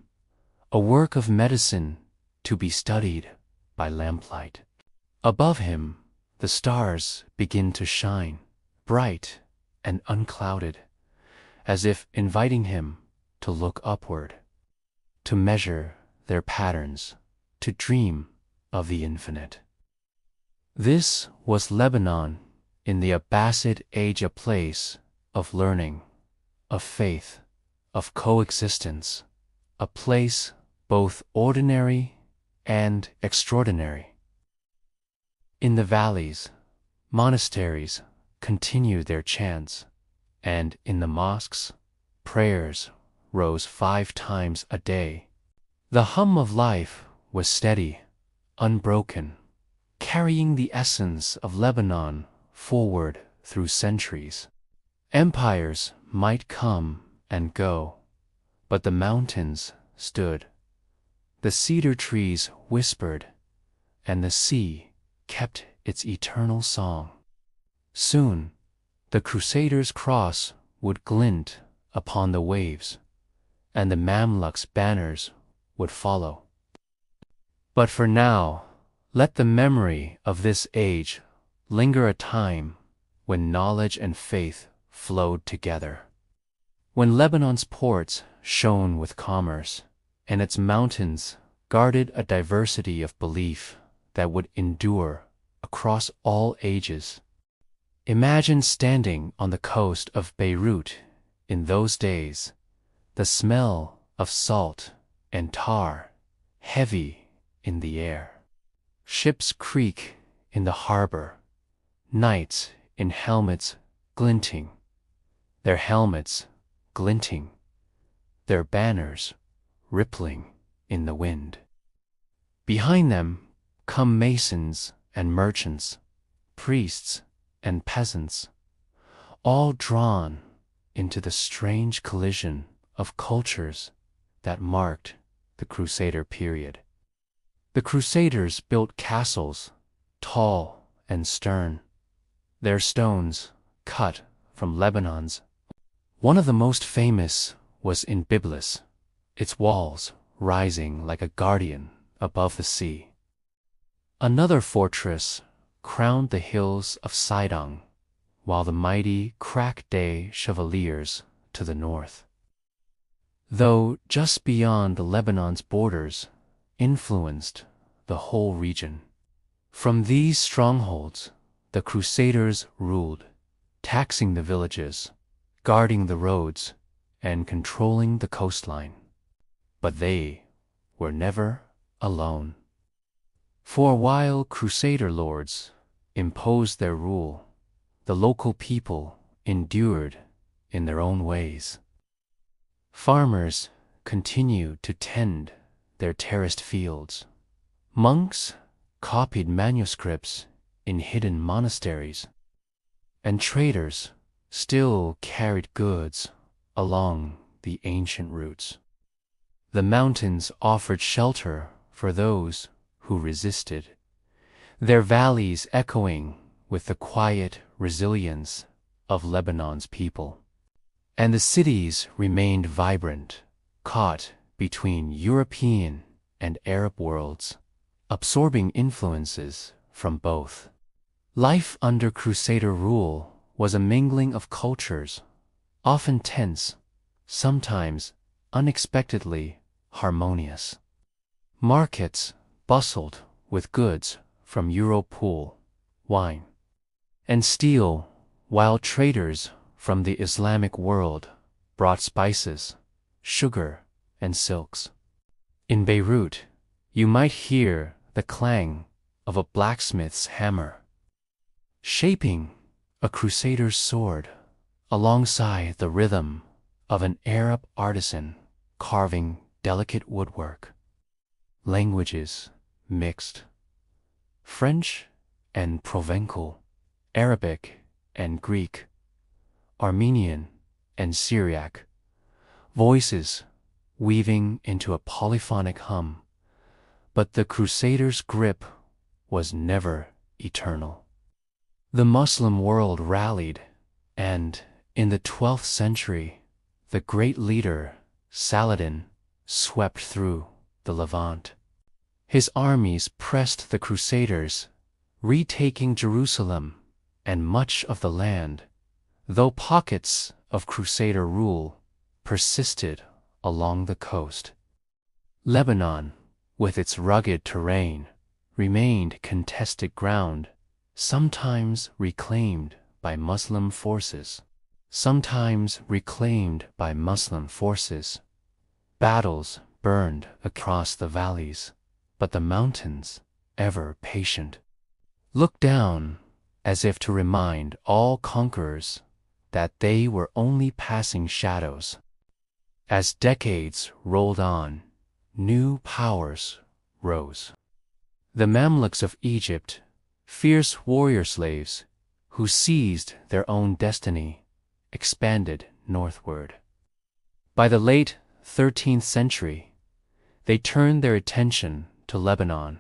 a work of medicine to be studied by lamplight. Above him, the stars begin to shine, bright and unclouded, as if inviting him to look upward, to measure their patterns, to dream of the infinite. This was Lebanon in the Abbasid age, a place of learning, of faith, of coexistence, a place both ordinary and extraordinary. In the valleys, monasteries continued their chants, and in the mosques, prayers rose 5 times a day. The hum of life was steady, unbroken, carrying the essence of Lebanon forward through centuries. Empires might come and go, but the mountains stood. The cedar trees whispered, and the sea kept its eternal song. Soon, the Crusaders' cross would glint upon the waves, and the Mamluks' banners would follow. But for now, let the memory of this age linger, a time when knowledge and faith flowed together. When Lebanon's ports shone with commerce, and its mountains guarded a diversity of belief that would endure across all ages. Imagine standing on the coast of Beirut in those days, the smell of salt and tar heavy in the air. Ships creak in the harbor, knights in helmets glinting, their helmets glinting, their banners rippling in the wind. Behind them come masons and merchants, priests and peasants, all drawn into the strange collision of cultures that marked the Crusader period. The Crusaders built castles, tall and stern, their stones cut from Lebanon's. One of the most famous was in Byblos, its walls rising like a guardian above the sea. Another fortress crowned the hills of Sidon, while the mighty crack-day Chevaliers to the north. Though just beyond Lebanon's borders, influenced the whole region. From these strongholds, the Crusaders ruled, taxing the villages, guarding the roads, and controlling the coastline. But they were never alone. For while Crusader lords imposed their rule, the local people endured in their own ways. Farmers continued to tend their terraced fields. Monks copied manuscripts in hidden monasteries, and traders still carried goods along the ancient routes. The mountains offered shelter for those who resisted, their valleys echoing with the quiet resilience of Lebanon's people. And the cities remained vibrant, caught between European and Arab worlds, absorbing influences from both. Life under Crusader rule was a mingling of cultures, often tense, sometimes unexpectedly harmonious. Markets bustled with goods from Europool, wine, and steel, while traders from the Islamic world brought spices, sugar, and silks. In Beirut, you might hear the clang of a blacksmith's hammer, shaping a crusader's sword, alongside the rhythm of an Arab artisan carving delicate woodwork. Languages mixed: French and Provençal, Arabic and Greek, Armenian and Syriac, voices weaving into a polyphonic hum. But the Crusaders' grip was never eternal. The Muslim world rallied, and, in the 12th century, the great leader, Saladin, swept through the Levant. His armies pressed the Crusaders, retaking Jerusalem and much of the land, though pockets of Crusader rule persisted along the coast. Lebanon, with its rugged terrain, remained contested ground, sometimes reclaimed by Muslim forces. Battles burned across the valleys, but the mountains, ever patient, looked down as if to remind all conquerors that they were only passing shadows. As decades rolled on, new powers rose. The Mamluks of Egypt, fierce warrior slaves who seized their own destiny, expanded northward. By the late 13th century, they turned their attention to Lebanon,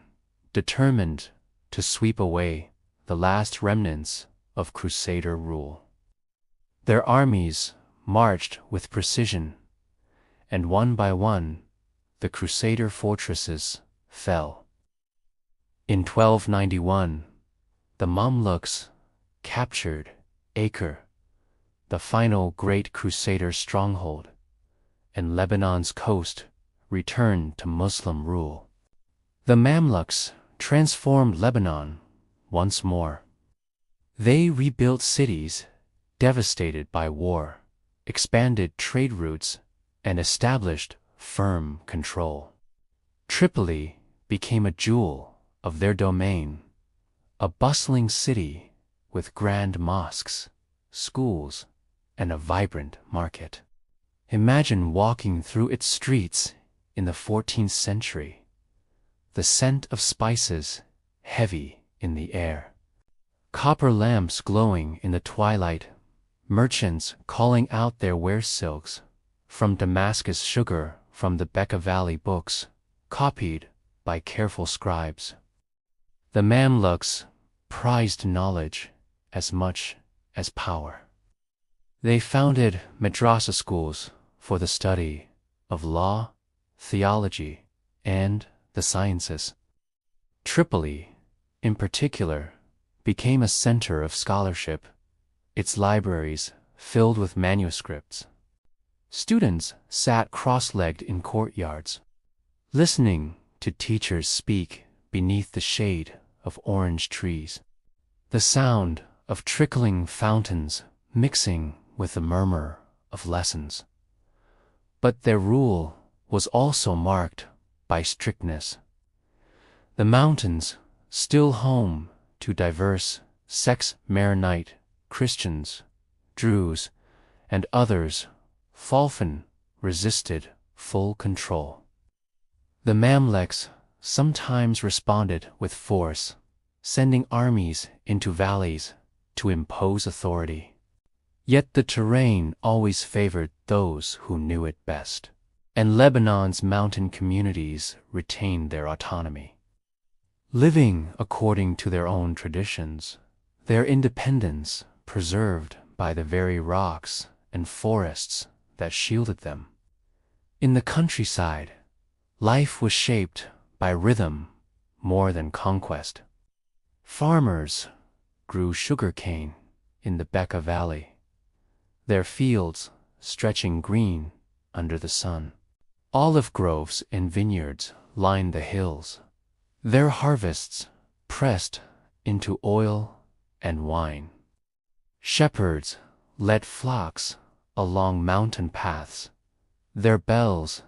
determined to sweep away the last remnants of Crusader rule. Their armies marched with precision, and one by one, the Crusader fortresses fell. In 1291, the Mamluks captured Acre, the final great Crusader stronghold, and Lebanon's coast returned to Muslim rule. The Mamluks transformed Lebanon once more. They rebuilt cities devastated by war, expanded trade routes, and established firm control. Tripoli became a jewel of their domain, a bustling city with grand mosques, schools, and a vibrant market. Imagine walking through its streets in the 14th century, the scent of spices heavy in the air, copper lamps glowing in the twilight, merchants calling out their wares, silks from Damascus, sugar from the Bekaa Valley, books copied by careful scribes. The Mamluks prized knowledge as much as power. They founded madrasa schools for the study of law, theology, and the sciences. Tripoli, in particular, became a center of scholarship, its libraries filled with manuscripts. Students sat cross-legged in courtyards, listening to teachers speak beneath the shade of orange trees, the sound of trickling fountains mixing with the murmur of lessons. But their rule was also marked by strictness. The mountains, still home to diverse sects, Maronite, Christians, Druze, and others, often resisted full control. The Mamluks sometimes responded with force, sending armies into valleys to impose authority. Yet the terrain always favored those who knew it best, and Lebanon's mountain communities retained their autonomy. Living according to their own traditions, their independence preserved by the very rocks and forests that shielded them. In the countryside, life was shaped by rhythm more than conquest. Farmers grew sugarcane in the Bekaa Valley, their fields stretching green under the sun. Olive groves and vineyards lined the hills, their harvests pressed into oil and wine. Shepherds led flocks along mountain paths, their bells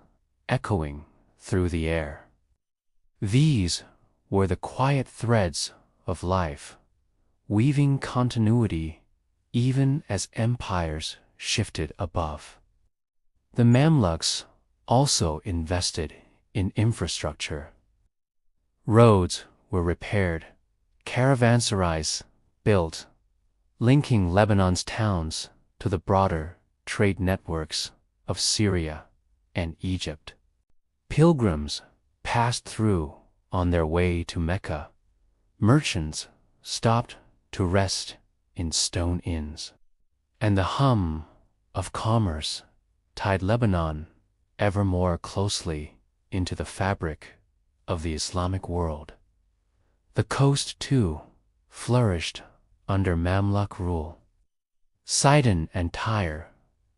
echoing through the air. These were the quiet threads of life, weaving continuity even as empires shifted above. The Mamluks also invested in infrastructure. Roads were repaired, caravanserais built, linking Lebanon's towns to the broader trade networks of Syria and Egypt. Pilgrims passed through on their way to Mecca. Merchants stopped to rest in stone inns, and the hum of commerce tied Lebanon ever more closely into the fabric of the Islamic world. The coast, too, flourished under Mamluk rule. Sidon and Tyre,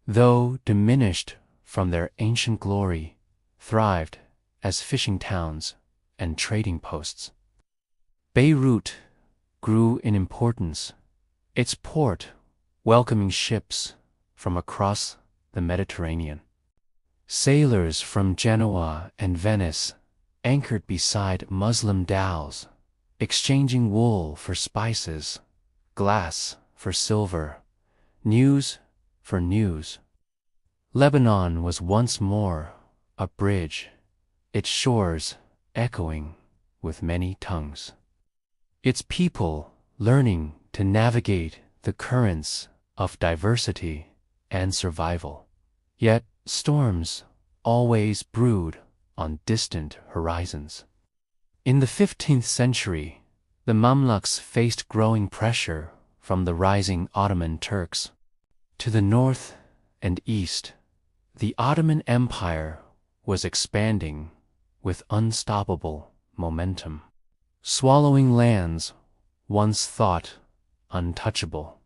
though diminished from their ancient glory, thrived as fishing towns and trading posts. Beirut grew in importance, its port welcoming ships from across the Mediterranean. Sailors from Genoa and Venice anchored beside Muslim dhows, exchanging wool for spices, glass for silver, news for news. Lebanon was once more a bridge, its shores echoing with many tongues. Its people learning to navigate the currents of diversity and survival. Yet storms always brewed on distant horizons. In the 15th century, the Mamluks faced growing pressure from the rising Ottoman Turks. To the north and east, the Ottoman Empire was expanding with unstoppable momentum, swallowing lands once thought untouchable.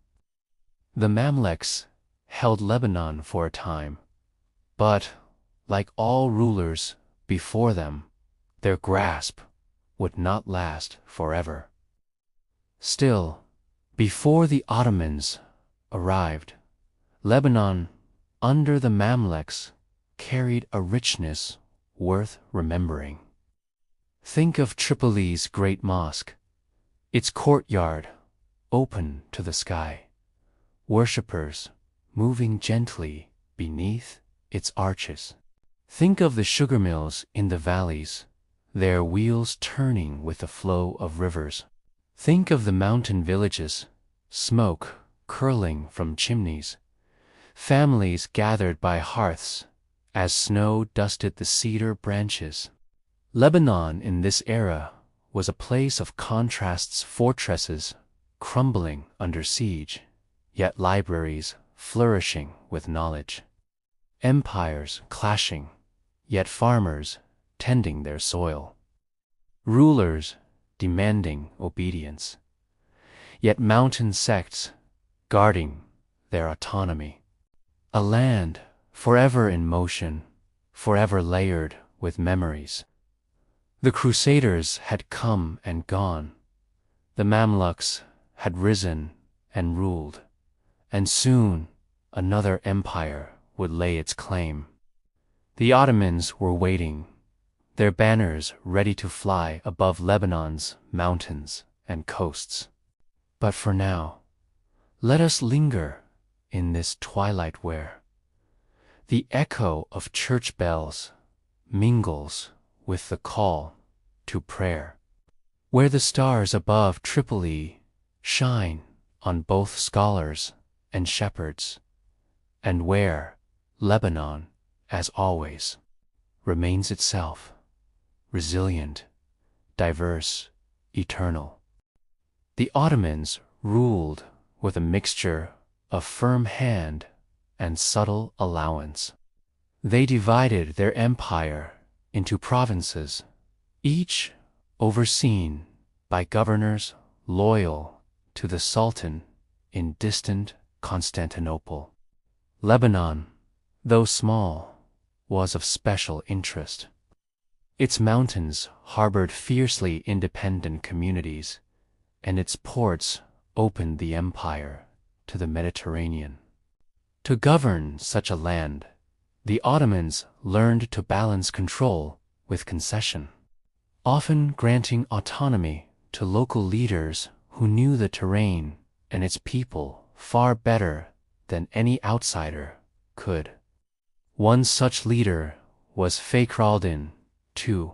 The Mamluks held Lebanon for a time, but, like all rulers before them, their grasp would not last forever. Still, before the Ottomans arrived, Lebanon, under the Mamluks, carried a richness worth remembering. Think of Tripoli's great mosque, its courtyard open to the sky, worshippers moving gently beneath its arches. Think of the sugar mills in the valleys, their wheels turning with the flow of rivers. Think of the mountain villages, smoke curling from chimneys, families gathered by hearths as snow dusted the cedar branches. Lebanon in this era was a place of contrasts, fortresses crumbling under siege, yet libraries flourishing with knowledge. Empires clashing, yet farmers tending their soil. Rulers demanding obedience, yet mountain sects guarding their autonomy. A land forever in motion, forever layered with memories. The Crusaders had come and gone. The Mamluks had risen and ruled, and soon another empire would lay its claim. The Ottomans were waiting, their banners ready to fly above Lebanon's mountains and coasts. But for now, let us linger in this twilight where the echo of church bells mingles with the call to prayer, where the stars above Tripoli shine on both scholars and shepherds, and where Lebanon, as always, remains itself, resilient, diverse, eternal. The Ottomans ruled with a mixture of firm hand and subtle allowance. They divided their empire into provinces, each overseen by governors loyal to the Sultan in distant Constantinople. Lebanon, though small, was of special interest. Its mountains harbored fiercely independent communities, and its ports opened the empire to the Mediterranean. To govern such a land, the Ottomans learned to balance control with concession, often granting autonomy to local leaders who knew the terrain and its people far better than any outsider could. One such leader was Fakhr-al-Din II,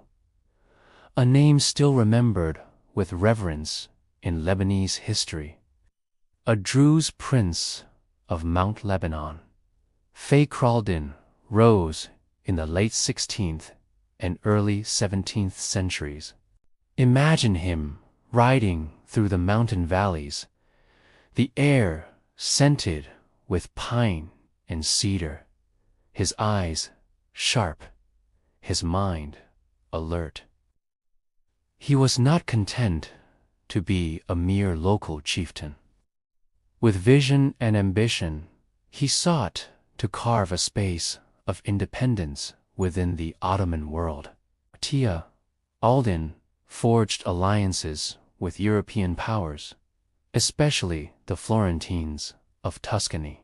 a name still remembered with reverence in Lebanese history. A Druze prince of Mount Lebanon, Fakhr-al-Din rose in the late 16th and early 17th centuries. Imagine him riding through the mountain valleys, the air scented with pine and cedar, his eyes sharp, his mind alert. He was not content to be a mere local chieftain. With vision and ambition, he sought to carve a space of independence within the Ottoman world. Fakhr-al-Din forged alliances with European powers, especially the Florentines of Tuscany.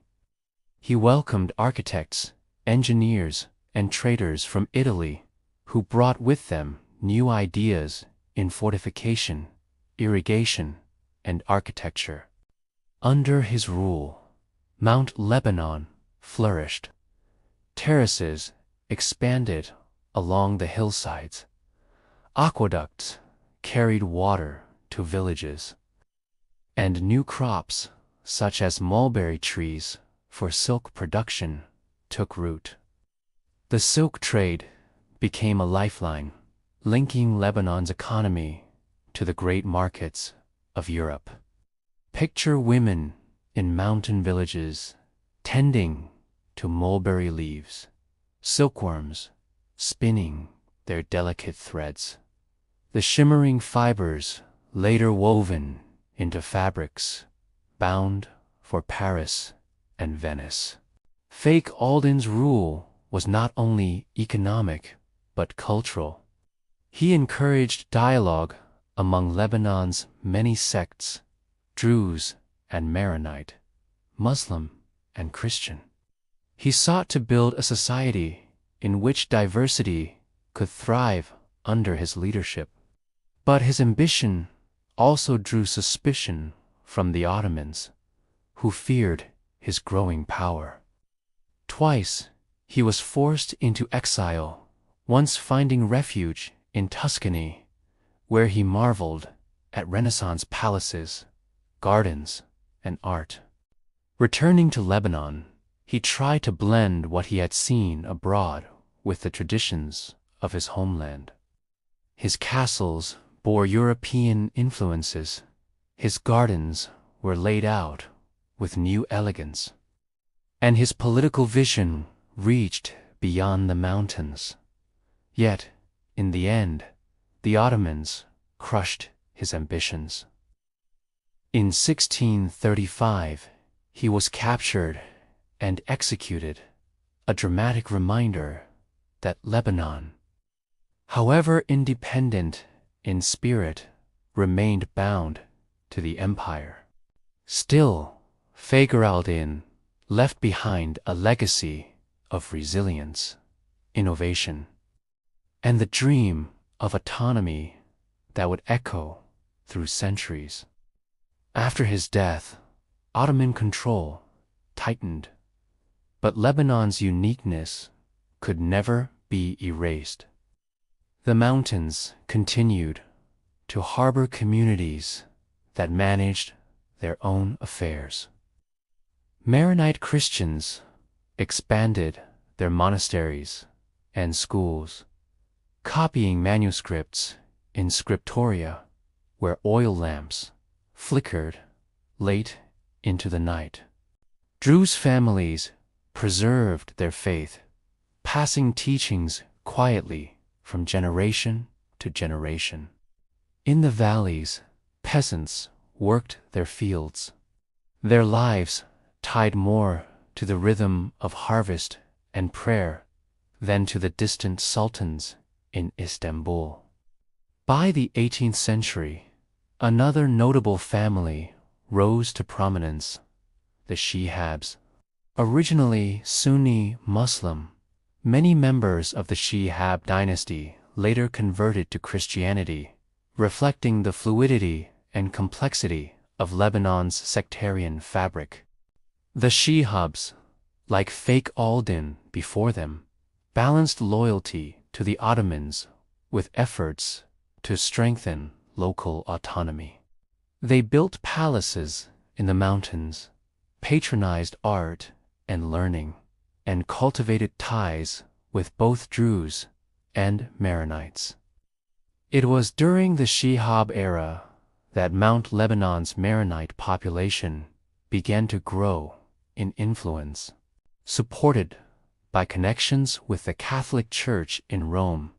He welcomed architects, engineers, and traders from Italy who brought with them new ideas in fortification, irrigation, and architecture. Under his rule, Mount Lebanon flourished. Terraces expanded along the hillsides. Aqueducts carried water to villages, and new crops, such as mulberry trees for silk production, took root. The silk trade became a lifeline, linking Lebanon's economy to the great markets of Europe. Picture women in mountain villages tending to mulberry leaves, silkworms spinning their delicate threads, the shimmering fibers later woven into fabrics bound for Paris and Venice. Fakhr-al-Din's rule was not only economic but cultural. He encouraged dialogue among Lebanon's many sects, Druze and Maronite, Muslim and Christian. He sought to build a society in which diversity could thrive under his leadership. But his ambition also drew suspicion from the Ottomans, who feared his growing power. Twice he was forced into exile, once finding refuge in Tuscany, where he marveled at Renaissance palaces, gardens, and art. Returning to Lebanon, he tried to blend what he had seen abroad with the traditions of his homeland. His castles bore European influences. His gardens were laid out with new elegance, and his political vision reached beyond the mountains. Yet, in the end, the Ottomans crushed his ambitions. In 1635, he was captured and executed, a dramatic reminder that Lebanon, however independent in spirit, remained bound to the empire. Still, Fakhr-al-Din left behind a legacy of resilience, innovation, and the dream of autonomy that would echo through centuries. After his death, Ottoman control tightened, but Lebanon's uniqueness could never be erased. The mountains continued to harbor communities that managed their own affairs. Maronite Christians expanded their monasteries and schools, copying manuscripts in scriptoria where oil lamps flickered late into the night. Druze families preserved their faith, passing teachings quietly from generation to generation. In the valleys, peasants worked their fields, their lives tied more to the rhythm of harvest and prayer then to the distant sultans in Istanbul. By the 18th century, another notable family rose to prominence, the Shihabs. Originally Sunni Muslim, many members of the Shihab dynasty later converted to Christianity, reflecting the fluidity and complexity of Lebanon's sectarian fabric. The Shihabs, like fake al-Din before them, balanced loyalty to the Ottomans with efforts to strengthen local autonomy. They built palaces in the mountains, patronized art and learning, and cultivated ties with both Druze and Maronites. It was during the Shihab era that Mount Lebanon's Maronite population began to grow in influence, supported by connections with the Catholic Church in Rome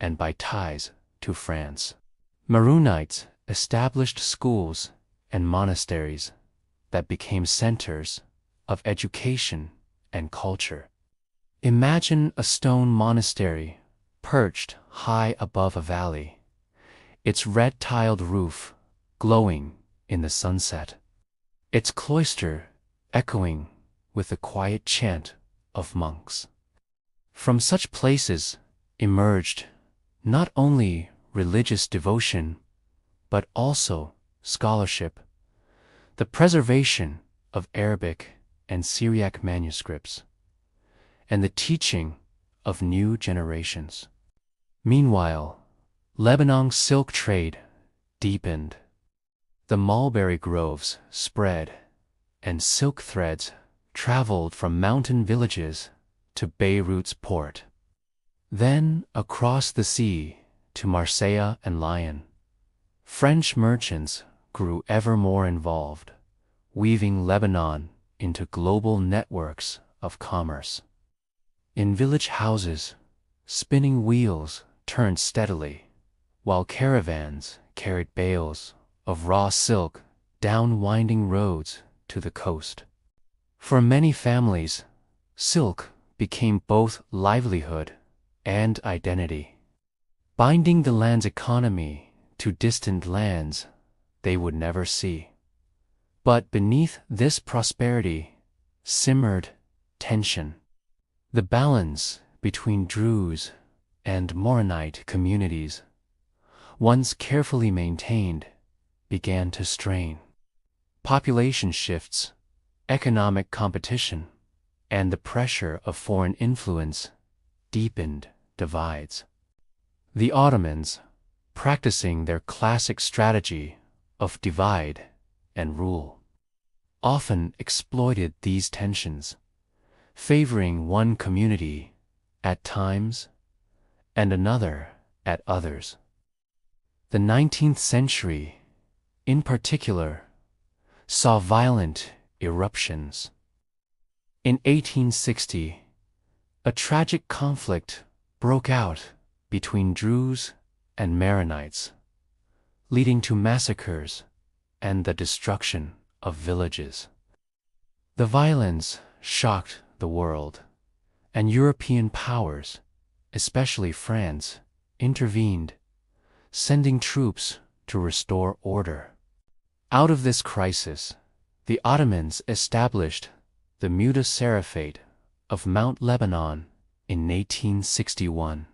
and by ties to France. Maronites established schools and monasteries that became centers of education and culture. Imagine a stone monastery perched high above a valley, its red-tiled roof glowing in the sunset, its cloister echoing with the quiet chant of monks. From such places emerged not only religious devotion, but also scholarship, the preservation of Arabic and Syriac manuscripts, and the teaching of new generations. Meanwhile, Lebanon's silk trade deepened. The mulberry groves spread, and silk threads traveled from mountain villages to Beirut's port. Then across the sea to Marseille and Lyon, French merchants grew ever more involved, weaving Lebanon into global networks of commerce. In village houses, spinning wheels turned steadily, while caravans carried bales of raw silk down winding roads to the coast. For many families, silk became both livelihood and identity, binding the land's economy to distant lands they would never see. But beneath this prosperity simmered tension. The balance between Druze and Maronite communities, once carefully maintained, began to strain. Population shifts, economic competition, and the pressure of foreign influence deepened divides. The Ottomans, practicing their classic strategy of divide and rule, often exploited these tensions, favoring one community at times and another at others. The 19th century, in particular, saw violent eruptions. In 1860, a tragic conflict broke out between Druze and Maronites, leading to massacres and the destruction of villages. The violence shocked the world, and European powers, especially France, intervened, sending troops to restore order. Out of this crisis, the Ottomans established the Muta-Seraphate of Mount Lebanon in 1861,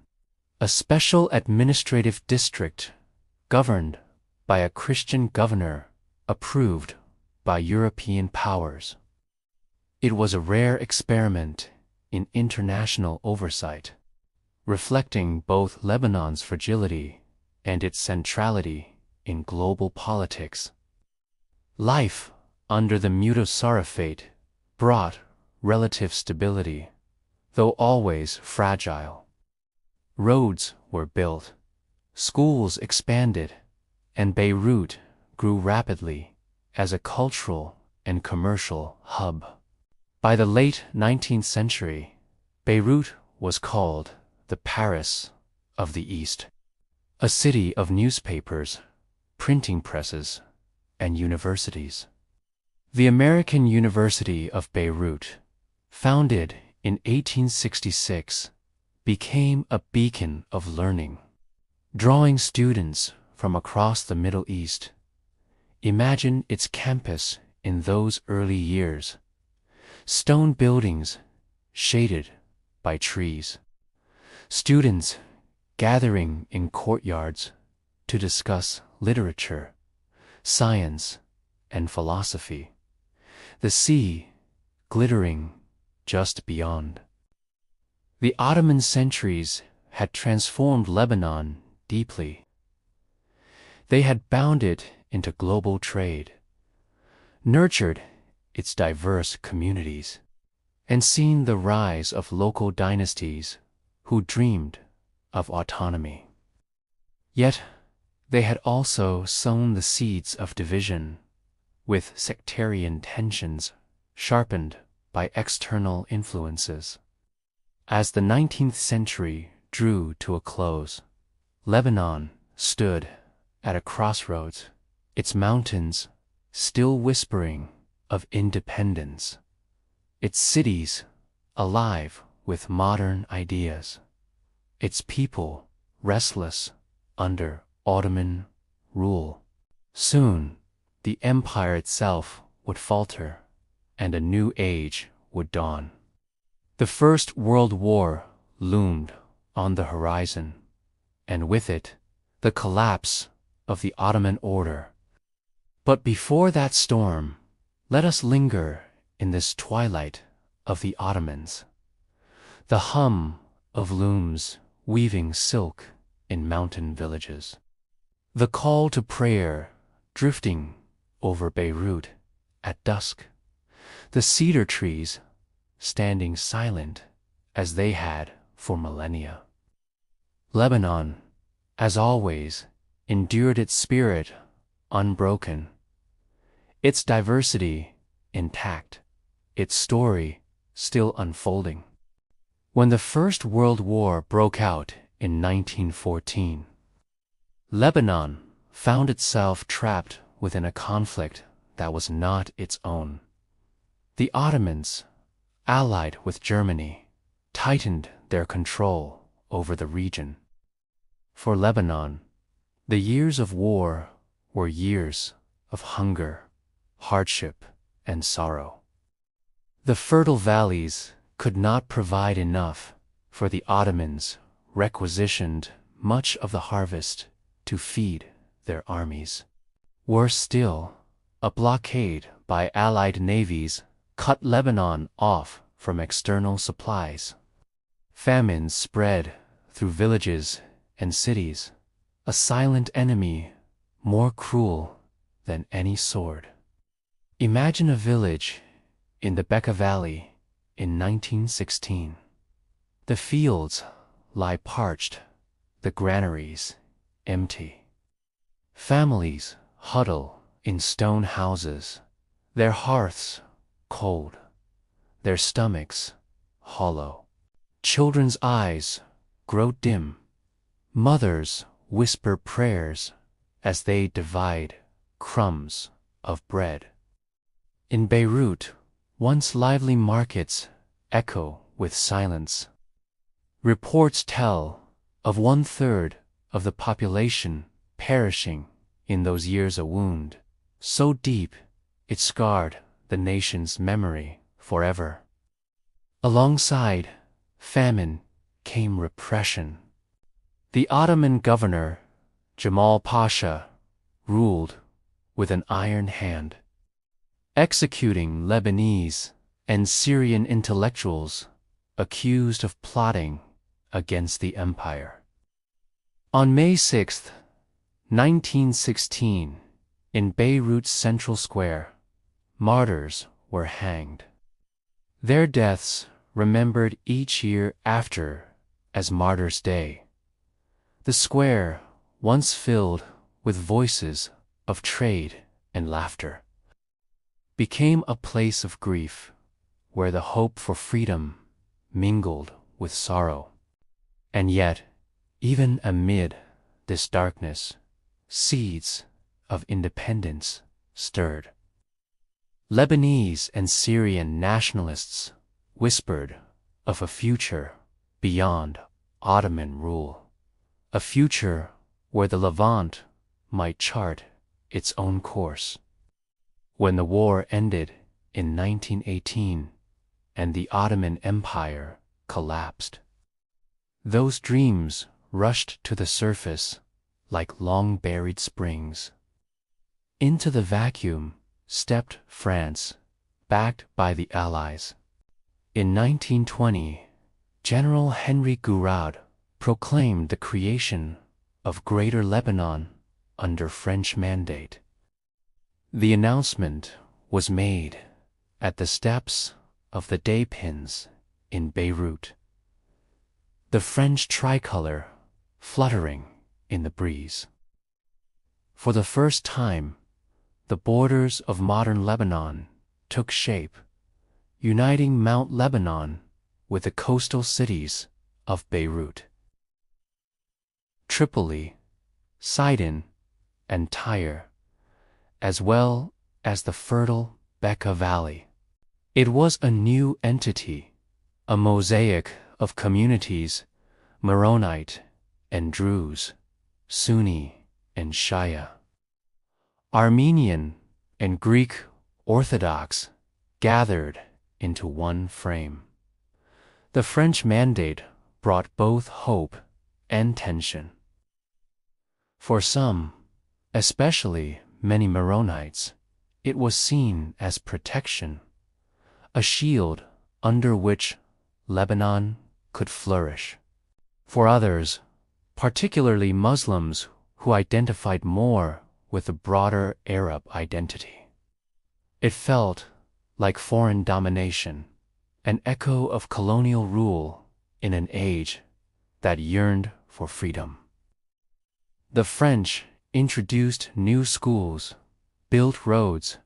a special administrative district governed by a Christian governor approved by European powers. It was a rare experiment in international oversight, reflecting both Lebanon's fragility and its centrality in global politics. Life under the Muta-Seraphate brought relative stability, though always fragile. Roads were built, schools expanded, and Beirut grew rapidly as a cultural and commercial hub. By the late 19th century, Beirut was called the Paris of the East, a city of newspapers, printing presses, and universities. The American University of Beirut, founded in 1866, became a beacon of learning, drawing students from across the Middle East. Imagine its campus in those early years. Stone buildings shaded by trees. Students gathering in courtyards to discuss literature, science, and philosophy. The sea glittering just beyond. The Ottoman centuries had transformed Lebanon deeply. They had bound it into global trade, nurtured its diverse communities, and seen the rise of local dynasties who dreamed of autonomy. Yet, they had also sown the seeds of division, with sectarian tensions sharpened by external influences. As the 19th century drew to a close, Lebanon stood at a crossroads, its mountains still whispering of independence, its cities alive with modern ideas, its people restless under Ottoman rule. Soon, the empire itself would falter, and a new age would dawn. The First World War loomed on the horizon, and with it, the collapse of the Ottoman order. But before that storm, let us linger in this twilight of the Ottomans. The hum of looms weaving silk in mountain villages. The call to prayer drifting over Beirut at dusk. The cedar trees standing silent as they had for millennia. Lebanon, as always, endured its spirit unbroken, its diversity intact, its story still unfolding. When the First World War broke out in 1914, Lebanon found itself trapped within a conflict that was not its own. The Ottomans, allied with Germany, tightened their control over the region. For Lebanon, the years of war were years of hunger, hardship, and sorrow. The fertile valleys could not provide enough, for the Ottomans requisitioned much of the harvest to feed their armies. Worse still, a blockade by Allied navies cut Lebanon off from external supplies. Famine spread through villages and cities, a silent enemy more cruel than any sword. Imagine a village in the Bekaa Valley in 1916. The fields lie parched, the granaries empty. Families huddle in stone houses, their hearths cold, their stomachs hollow. Children's eyes grow dim. Mothers whisper prayers as they divide crumbs of bread. In Beirut, once lively markets echo with silence. Reports tell of 1/3 of the population perishing in those years, a wound so deep it scarred the nation's memory forever. Alongside famine came repression. The Ottoman governor, Jamal Pasha, ruled with an iron hand, executing Lebanese and Syrian intellectuals accused of plotting against the empire. On May 6, 1916, in Beirut's central square, martyrs were hanged. Their deaths remembered each year after as Martyrs' Day. The square, once filled with voices of trade and laughter, became a place of grief where the hope for freedom mingled with sorrow. And yet, even amid this darkness, seeds of independence stirred. Lebanese and Syrian nationalists whispered of a future beyond Ottoman rule, a future where the Levant might chart its own course. When the war ended in 1918 and the Ottoman Empire collapsed, those dreams rushed to the surface like long-buried springs. Into the vacuum stepped France, backed by the Allies. In 1920, General Henry Gouraud proclaimed the creation of Greater Lebanon under French mandate. The announcement was made at the steps of the Day Pins in Beirut, the French tricolor fluttering in the breeze. For the first time, the borders of modern Lebanon took shape, uniting Mount Lebanon with the coastal cities of Beirut, Tripoli, Sidon, and Tyre, as well as the fertile Bekaa Valley. It was a new entity, a mosaic of communities, Maronite and Druze, Sunni and Shia, Armenian and Greek Orthodox, gathered into one frame. The French mandate brought both hope and tension. For some, especially many Maronites, it was seen as protection, a shield under which Lebanon could flourish. For others, particularly Muslims who identified more with the broader Arab identity, it felt like foreign domination, an echo of colonial rule in an age that yearned for freedom. The French introduced new schools, built roads,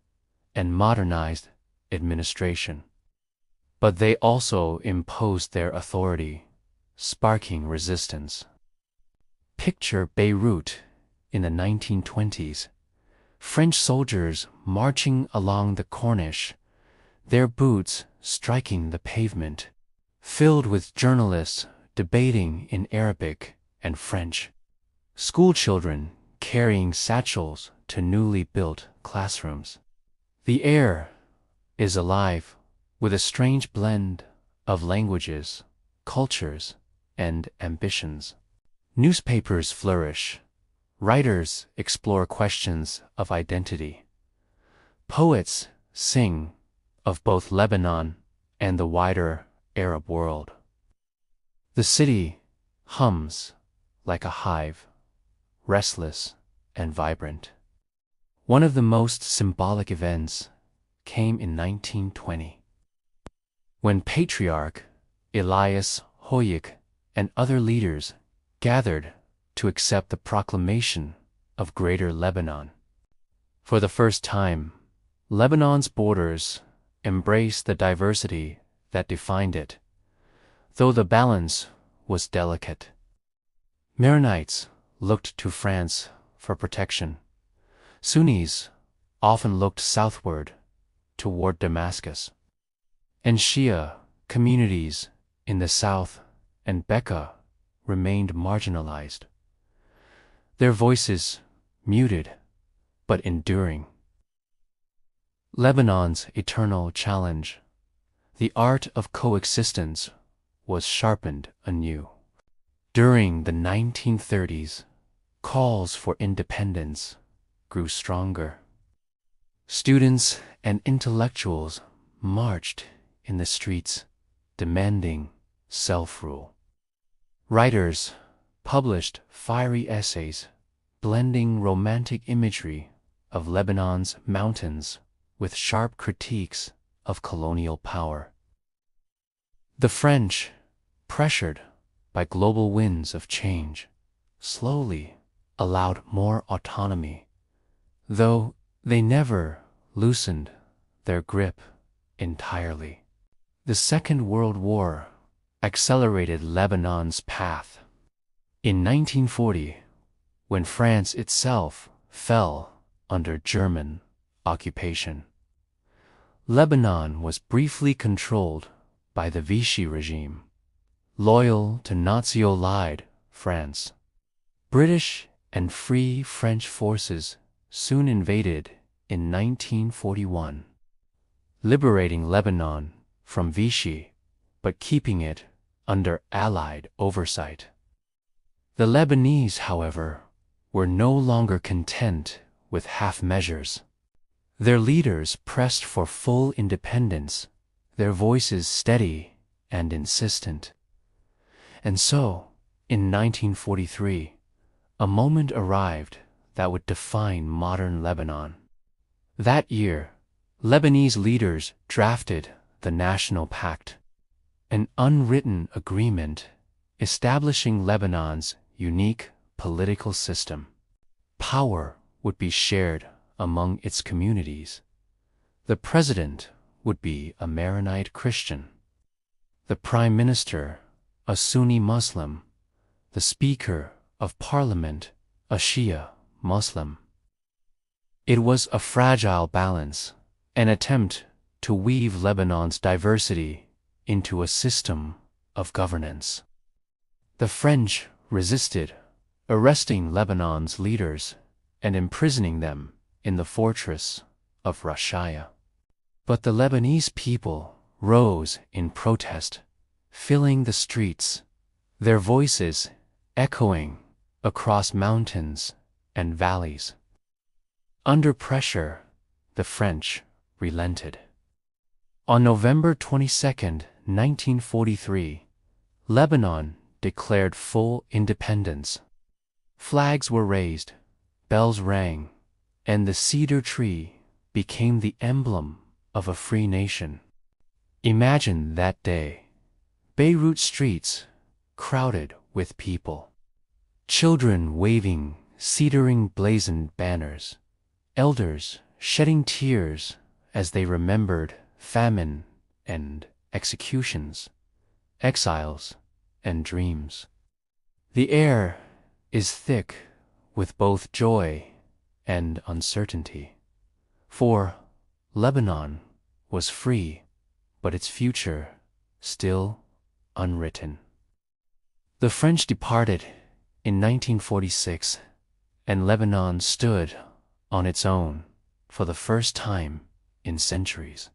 and modernized administration. But they also imposed their authority, sparking resistance. Picture Beirut in the 1920s, French soldiers marching along the Corniche, their boots striking the pavement, filled with journalists debating in Arabic and French, schoolchildren carrying satchels to newly built classrooms. The air is alive with a strange blend of languages, cultures, and ambitions. Newspapers flourish. Writers explore questions of identity. Poets sing of both Lebanon and the wider Arab world. The city hums like a hive, restless and vibrant. One of the most symbolic events came in 1920, when Patriarch Elias Hoyik and other leaders gathered to accept the proclamation of Greater Lebanon. For the first time, Lebanon's borders embraced the diversity that defined it, though the balance was delicate. Maronites looked to France for protection. Sunnis often looked southward toward Damascus, and Shia communities in the south and Bekaa remained marginalized, their voices muted but enduring. Lebanon's eternal challenge, the art of coexistence, was sharpened anew. During the 1930s, calls for independence grew stronger. Students and intellectuals marched in the streets, demanding self-rule. Writers published fiery essays, blending romantic imagery of Lebanon's mountains with sharp critiques of colonial power. The French, pressured by global winds of change, slowly allowed more autonomy, though they never loosened their grip entirely. The Second World War accelerated Lebanon's path. In 1940, when France itself fell under German occupation, Lebanon was briefly controlled by the Vichy regime, loyal to Nazi-allied France. British and Free French forces soon invaded in 1941, liberating Lebanon from Vichy, but keeping it under Allied oversight. The Lebanese, however, were no longer content with half measures. Their leaders pressed for full independence, their voices steady and insistent. And so, in 1943, a moment arrived that would define modern Lebanon. That year, Lebanese leaders drafted the National Pact, an unwritten agreement establishing Lebanon's unique political system. Power would be shared among its communities. The president would be a Maronite Christian, the prime minister a Sunni Muslim, the Speaker of Parliament a Shia Muslim. It was a fragile balance, an attempt to weave Lebanon's diversity into a system of governance. The French resisted, arresting Lebanon's leaders and imprisoning them in the fortress of Rashaya. But the Lebanese people rose in protest, filling the streets, their voices echoing across mountains and valleys. Under pressure, the French relented. On November 22, 1943, Lebanon declared full independence. Flags were raised, bells rang, and the cedar tree became the emblem of a free nation. Imagine that day, Beirut streets crowded with people, children waving cedar blazoned banners, elders shedding tears as they remembered famine and executions, exiles and dreams. The air is thick with both joy and uncertainty. For Lebanon was free, but its future still unwritten. The French departed in 1946, and Lebanon stood on its own for the first time in centuries.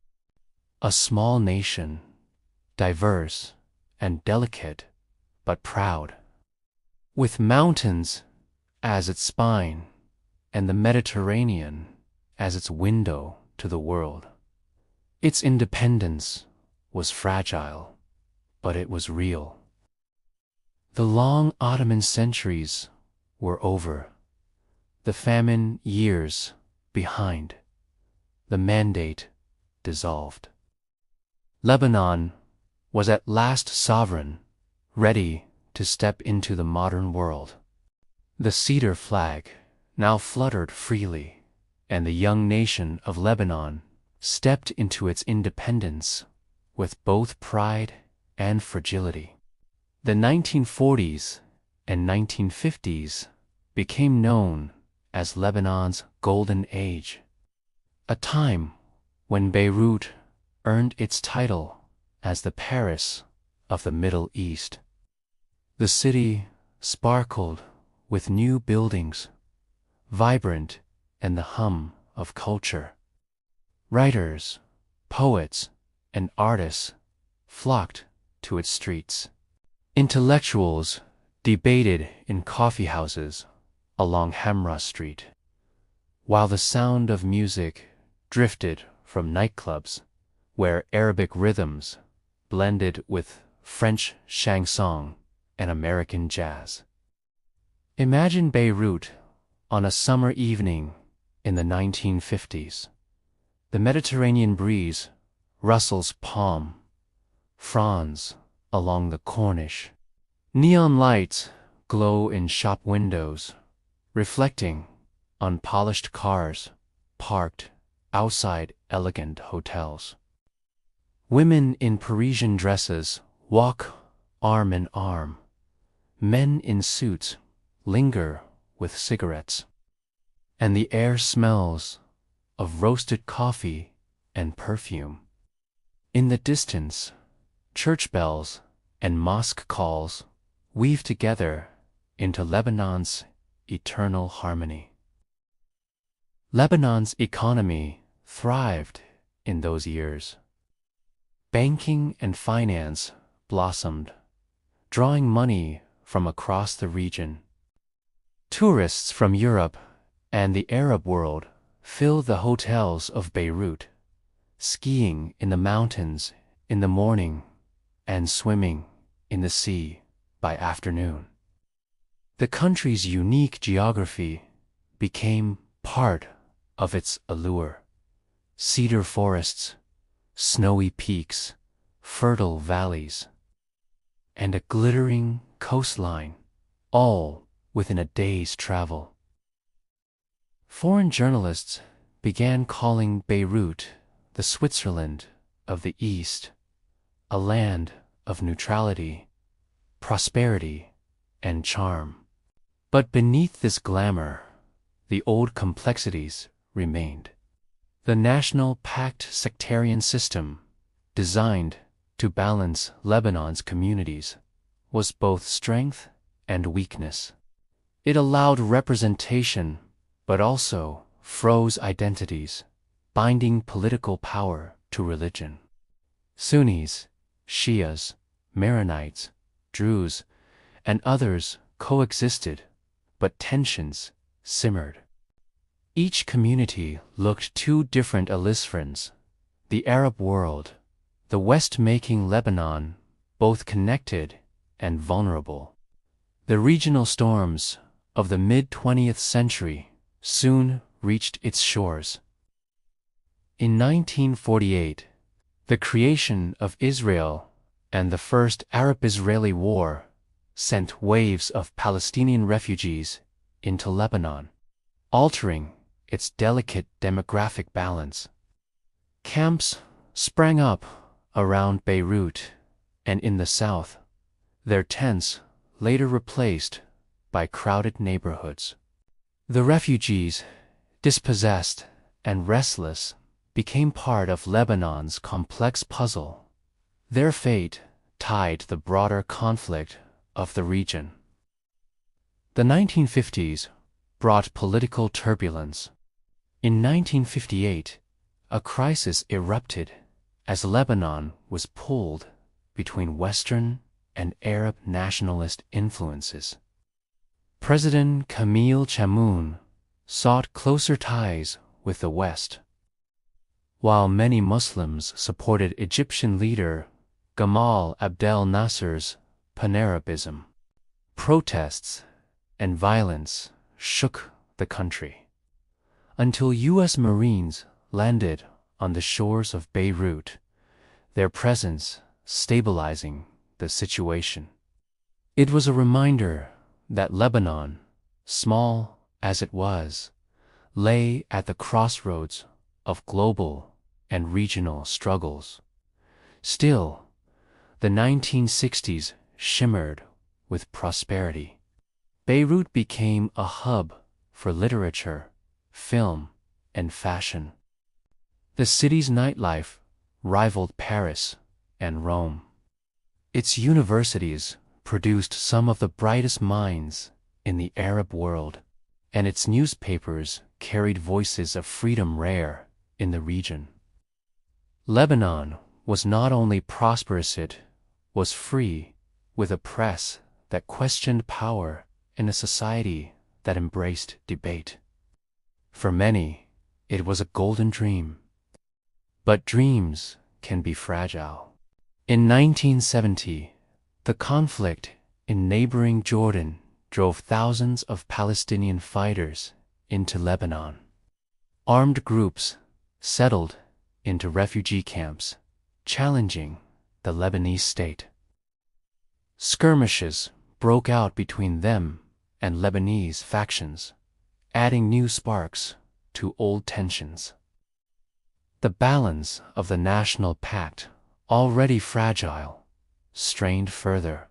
A small nation, diverse and delicate, but proud. With mountains as its spine and the Mediterranean as its window to the world. Its independence was fragile, but it was real. The long Ottoman centuries were over, the famine years behind, the mandate dissolved. Lebanon was at last sovereign, ready to step into the modern world. The cedar flag now fluttered freely, and the young nation of Lebanon stepped into its independence with both pride and fragility. The 1940s and 1950s became known as Lebanon's Golden Age, a time when Beirut earned its title as the Paris of the Middle East. The city sparkled with new buildings, vibrant in the hum of culture. Writers, poets, and artists flocked to its streets. Intellectuals debated in coffeehouses along Hamra Street, while the sound of music drifted from nightclubs where Arabic rhythms blended with French chanson and American jazz. Imagine Beirut on a summer evening in the 1950s. The Mediterranean breeze rustles palm fronds along the Corniche. Neon lights glow in shop windows, reflecting on polished cars parked outside elegant hotels. Women in Parisian dresses walk arm in arm. Men in suits linger with cigarettes, and the air smells of roasted coffee and perfume. In the distance, church bells and mosque calls weave together into Lebanon's eternal harmony. Lebanon's economy thrived in those years. Banking and finance blossomed, drawing money from across the region. Tourists from Europe and the Arab world filled the hotels of Beirut, skiing in the mountains in the morning and swimming in the sea by afternoon. The country's unique geography became part of its allure. Cedar forests, snowy peaks, fertile valleys, and a glittering coastline, all within a day's travel. Foreign journalists began calling Beirut the Switzerland of the East, a land of neutrality, prosperity, and charm. But beneath this glamour, the old complexities remained. The national pact sectarian system, designed to balance Lebanon's communities, was both strength and weakness. It allowed representation, but also froze identities, binding political power to religion. Sunnis, Shias, Maronites, Druze, and others coexisted, but tensions simmered. Each community looked too different friends, the Arab world, the West making Lebanon both connected and vulnerable. The regional storms of the mid-20th century soon reached its shores. In 1948, the creation of Israel and the First Arab-Israeli War sent waves of Palestinian refugees into Lebanon, altering its delicate demographic balance. Camps sprang up around Beirut and in the south, their tents later replaced by crowded neighborhoods. The refugees, dispossessed and restless, became part of Lebanon's complex puzzle, their fate tied to the broader conflict of the region. The 1950s brought political turbulence. In 1958, a crisis erupted as Lebanon was pulled between Western and Arab nationalist influences. President Camille Chamoun sought closer ties with the West, while many Muslims supported Egyptian leader Gamal Abdel Nasser's pan-Arabism. Protests and violence shook the country, until U.S. Marines landed on the shores of Beirut, their presence stabilizing the situation. It was a reminder that Lebanon, small as it was, lay at the crossroads of global and regional struggles. Still, the 1960s shimmered with prosperity. Beirut became a hub for literature, film, and fashion. The city's nightlife rivaled Paris and Rome. Its universities produced some of the brightest minds in the Arab world, and its newspapers carried voices of freedom rare in the region. Lebanon was not only prosperous, it was free, with a press that questioned power in a society that embraced debate. For many, it was a golden dream. But dreams can be fragile. In 1970, the conflict in neighboring Jordan drove thousands of Palestinian fighters into Lebanon. Armed groups settled into refugee camps, challenging the Lebanese state. Skirmishes broke out between them and Lebanese factions, adding new sparks to old tensions. The balance of the national pact, already fragile, strained further.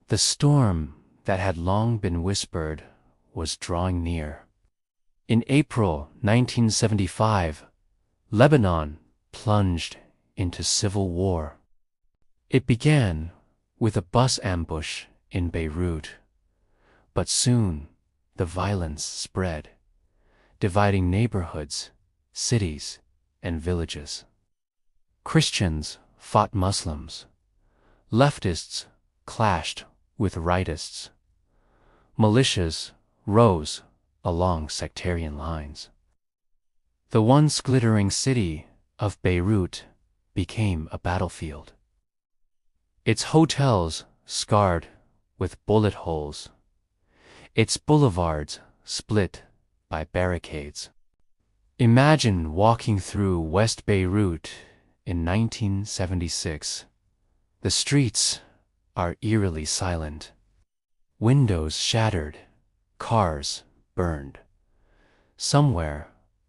The storm that had long been whispered was drawing near. In April 1975, Lebanon plunged into civil war. It began with a bus ambush in Beirut, but soon the violence spread, dividing neighborhoods, cities, and villages. Christians fought Muslims, leftists clashed with rightists, militias rose along sectarian lines. The once glittering city of Beirut became a battlefield. Its hotels scarred with bullet holes, its boulevards split by barricades. Imagine walking through West Beirut in 1976. The streets are eerily silent. Windows shattered, cars burned. Somewhere,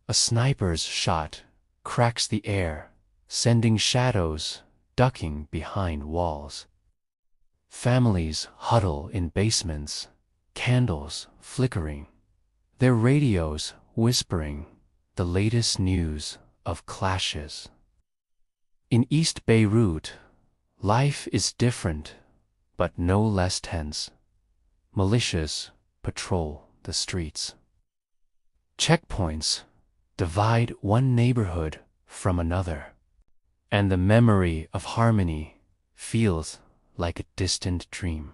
a sniper's shot cracks the air, sending shadows ducking behind walls. Families huddle in basements, candles flickering, their radios whispering the latest news of clashes. In East Beirut, life is different, but no less tense. Militias patrol the streets. Checkpoints divide one neighborhood from another, and the memory of harmony feels like a distant dream.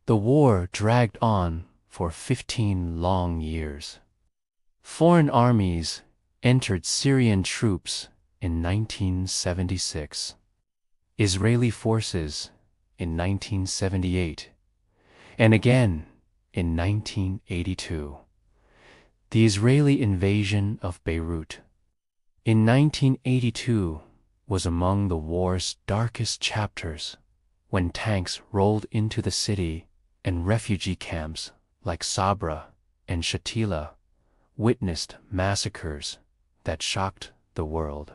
The war dragged on for 15 long years. Foreign armies entered Syrian troops in 1976, Israeli forces in 1978, and again in 1982. The Israeli invasion of Beirut in 1982 was among the war's darkest chapters, when tanks rolled into the city and refugee camps like Sabra and Shatila witnessed massacres that shocked the world.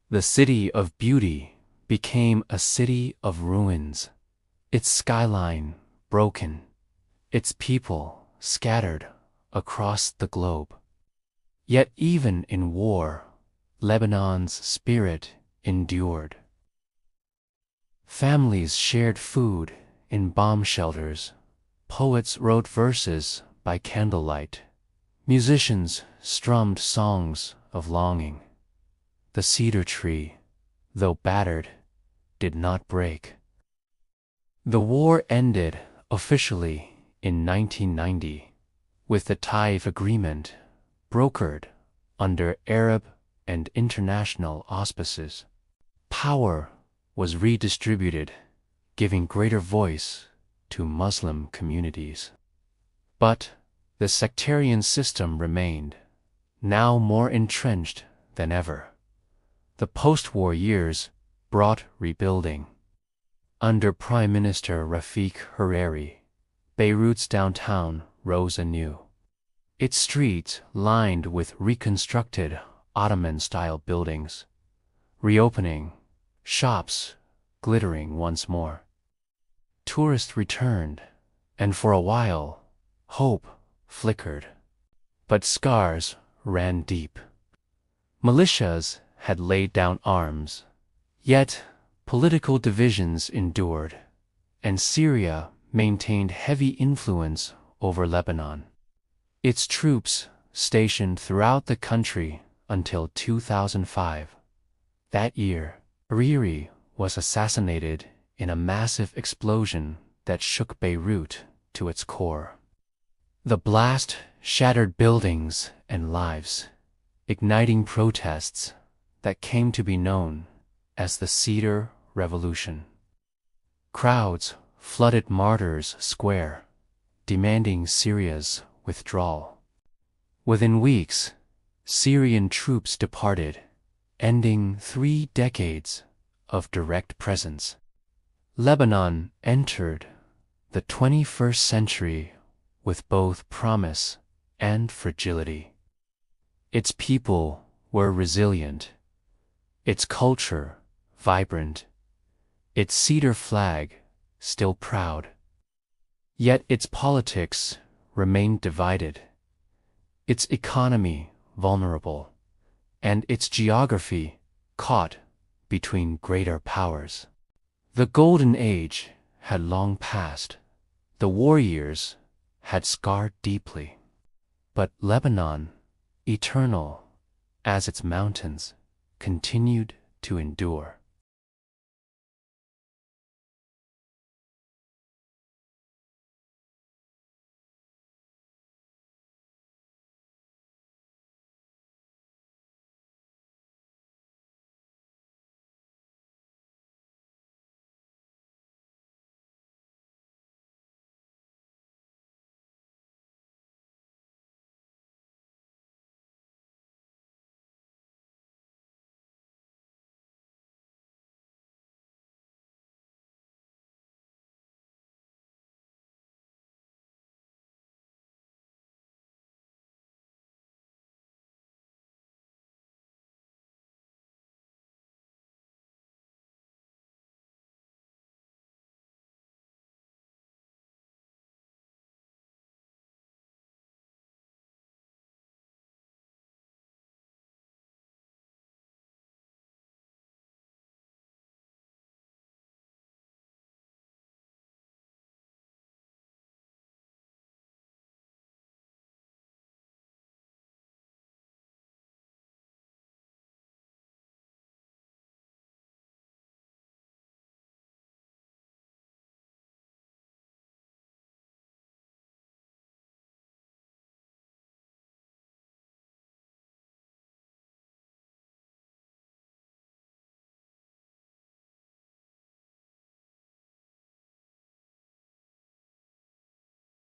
The city of beauty became a city of ruins, its skyline broken, its people scattered across the globe. Yet even in war, Lebanon's spirit endured. Families shared food in bomb shelters, poets wrote verses by candlelight, musicians strummed songs of longing. The cedar tree, though battered, did not break. The war ended officially in 1990 with the Taif Agreement, brokered under Arab and international auspices. Power was redistributed, giving greater voice to Muslim communities. But the sectarian system remained, now more entrenched than ever. The post-war years brought rebuilding. Under Prime Minister Rafik Hariri, Beirut's downtown rose anew. Its streets lined with reconstructed Ottoman-style buildings, reopening, shops glittering once more. Tourists returned, and for a while, hope flickered. But scars ran deep. Militias had laid down arms, yet political divisions endured, and Syria maintained heavy influence over Lebanon. Its troops stationed throughout the country until 2005. That year, Hariri was assassinated in a massive explosion that shook Beirut to its core. The blast shattered buildings and lives, igniting protests that came to be known as the Cedar Revolution. Crowds flooded Martyrs Square, demanding Syria's withdrawal. Within weeks, Syrian troops departed, ending 3 decades of direct presence. Lebanon entered the 21st century with both promise and fragility. Its people were resilient, its culture vibrant, its cedar flag still proud. Yet its politics remained divided, its economy vulnerable, and its geography caught between greater powers. The golden age had long passed. The war years had scarred deeply. But Lebanon, eternal as its mountains, continued to endure.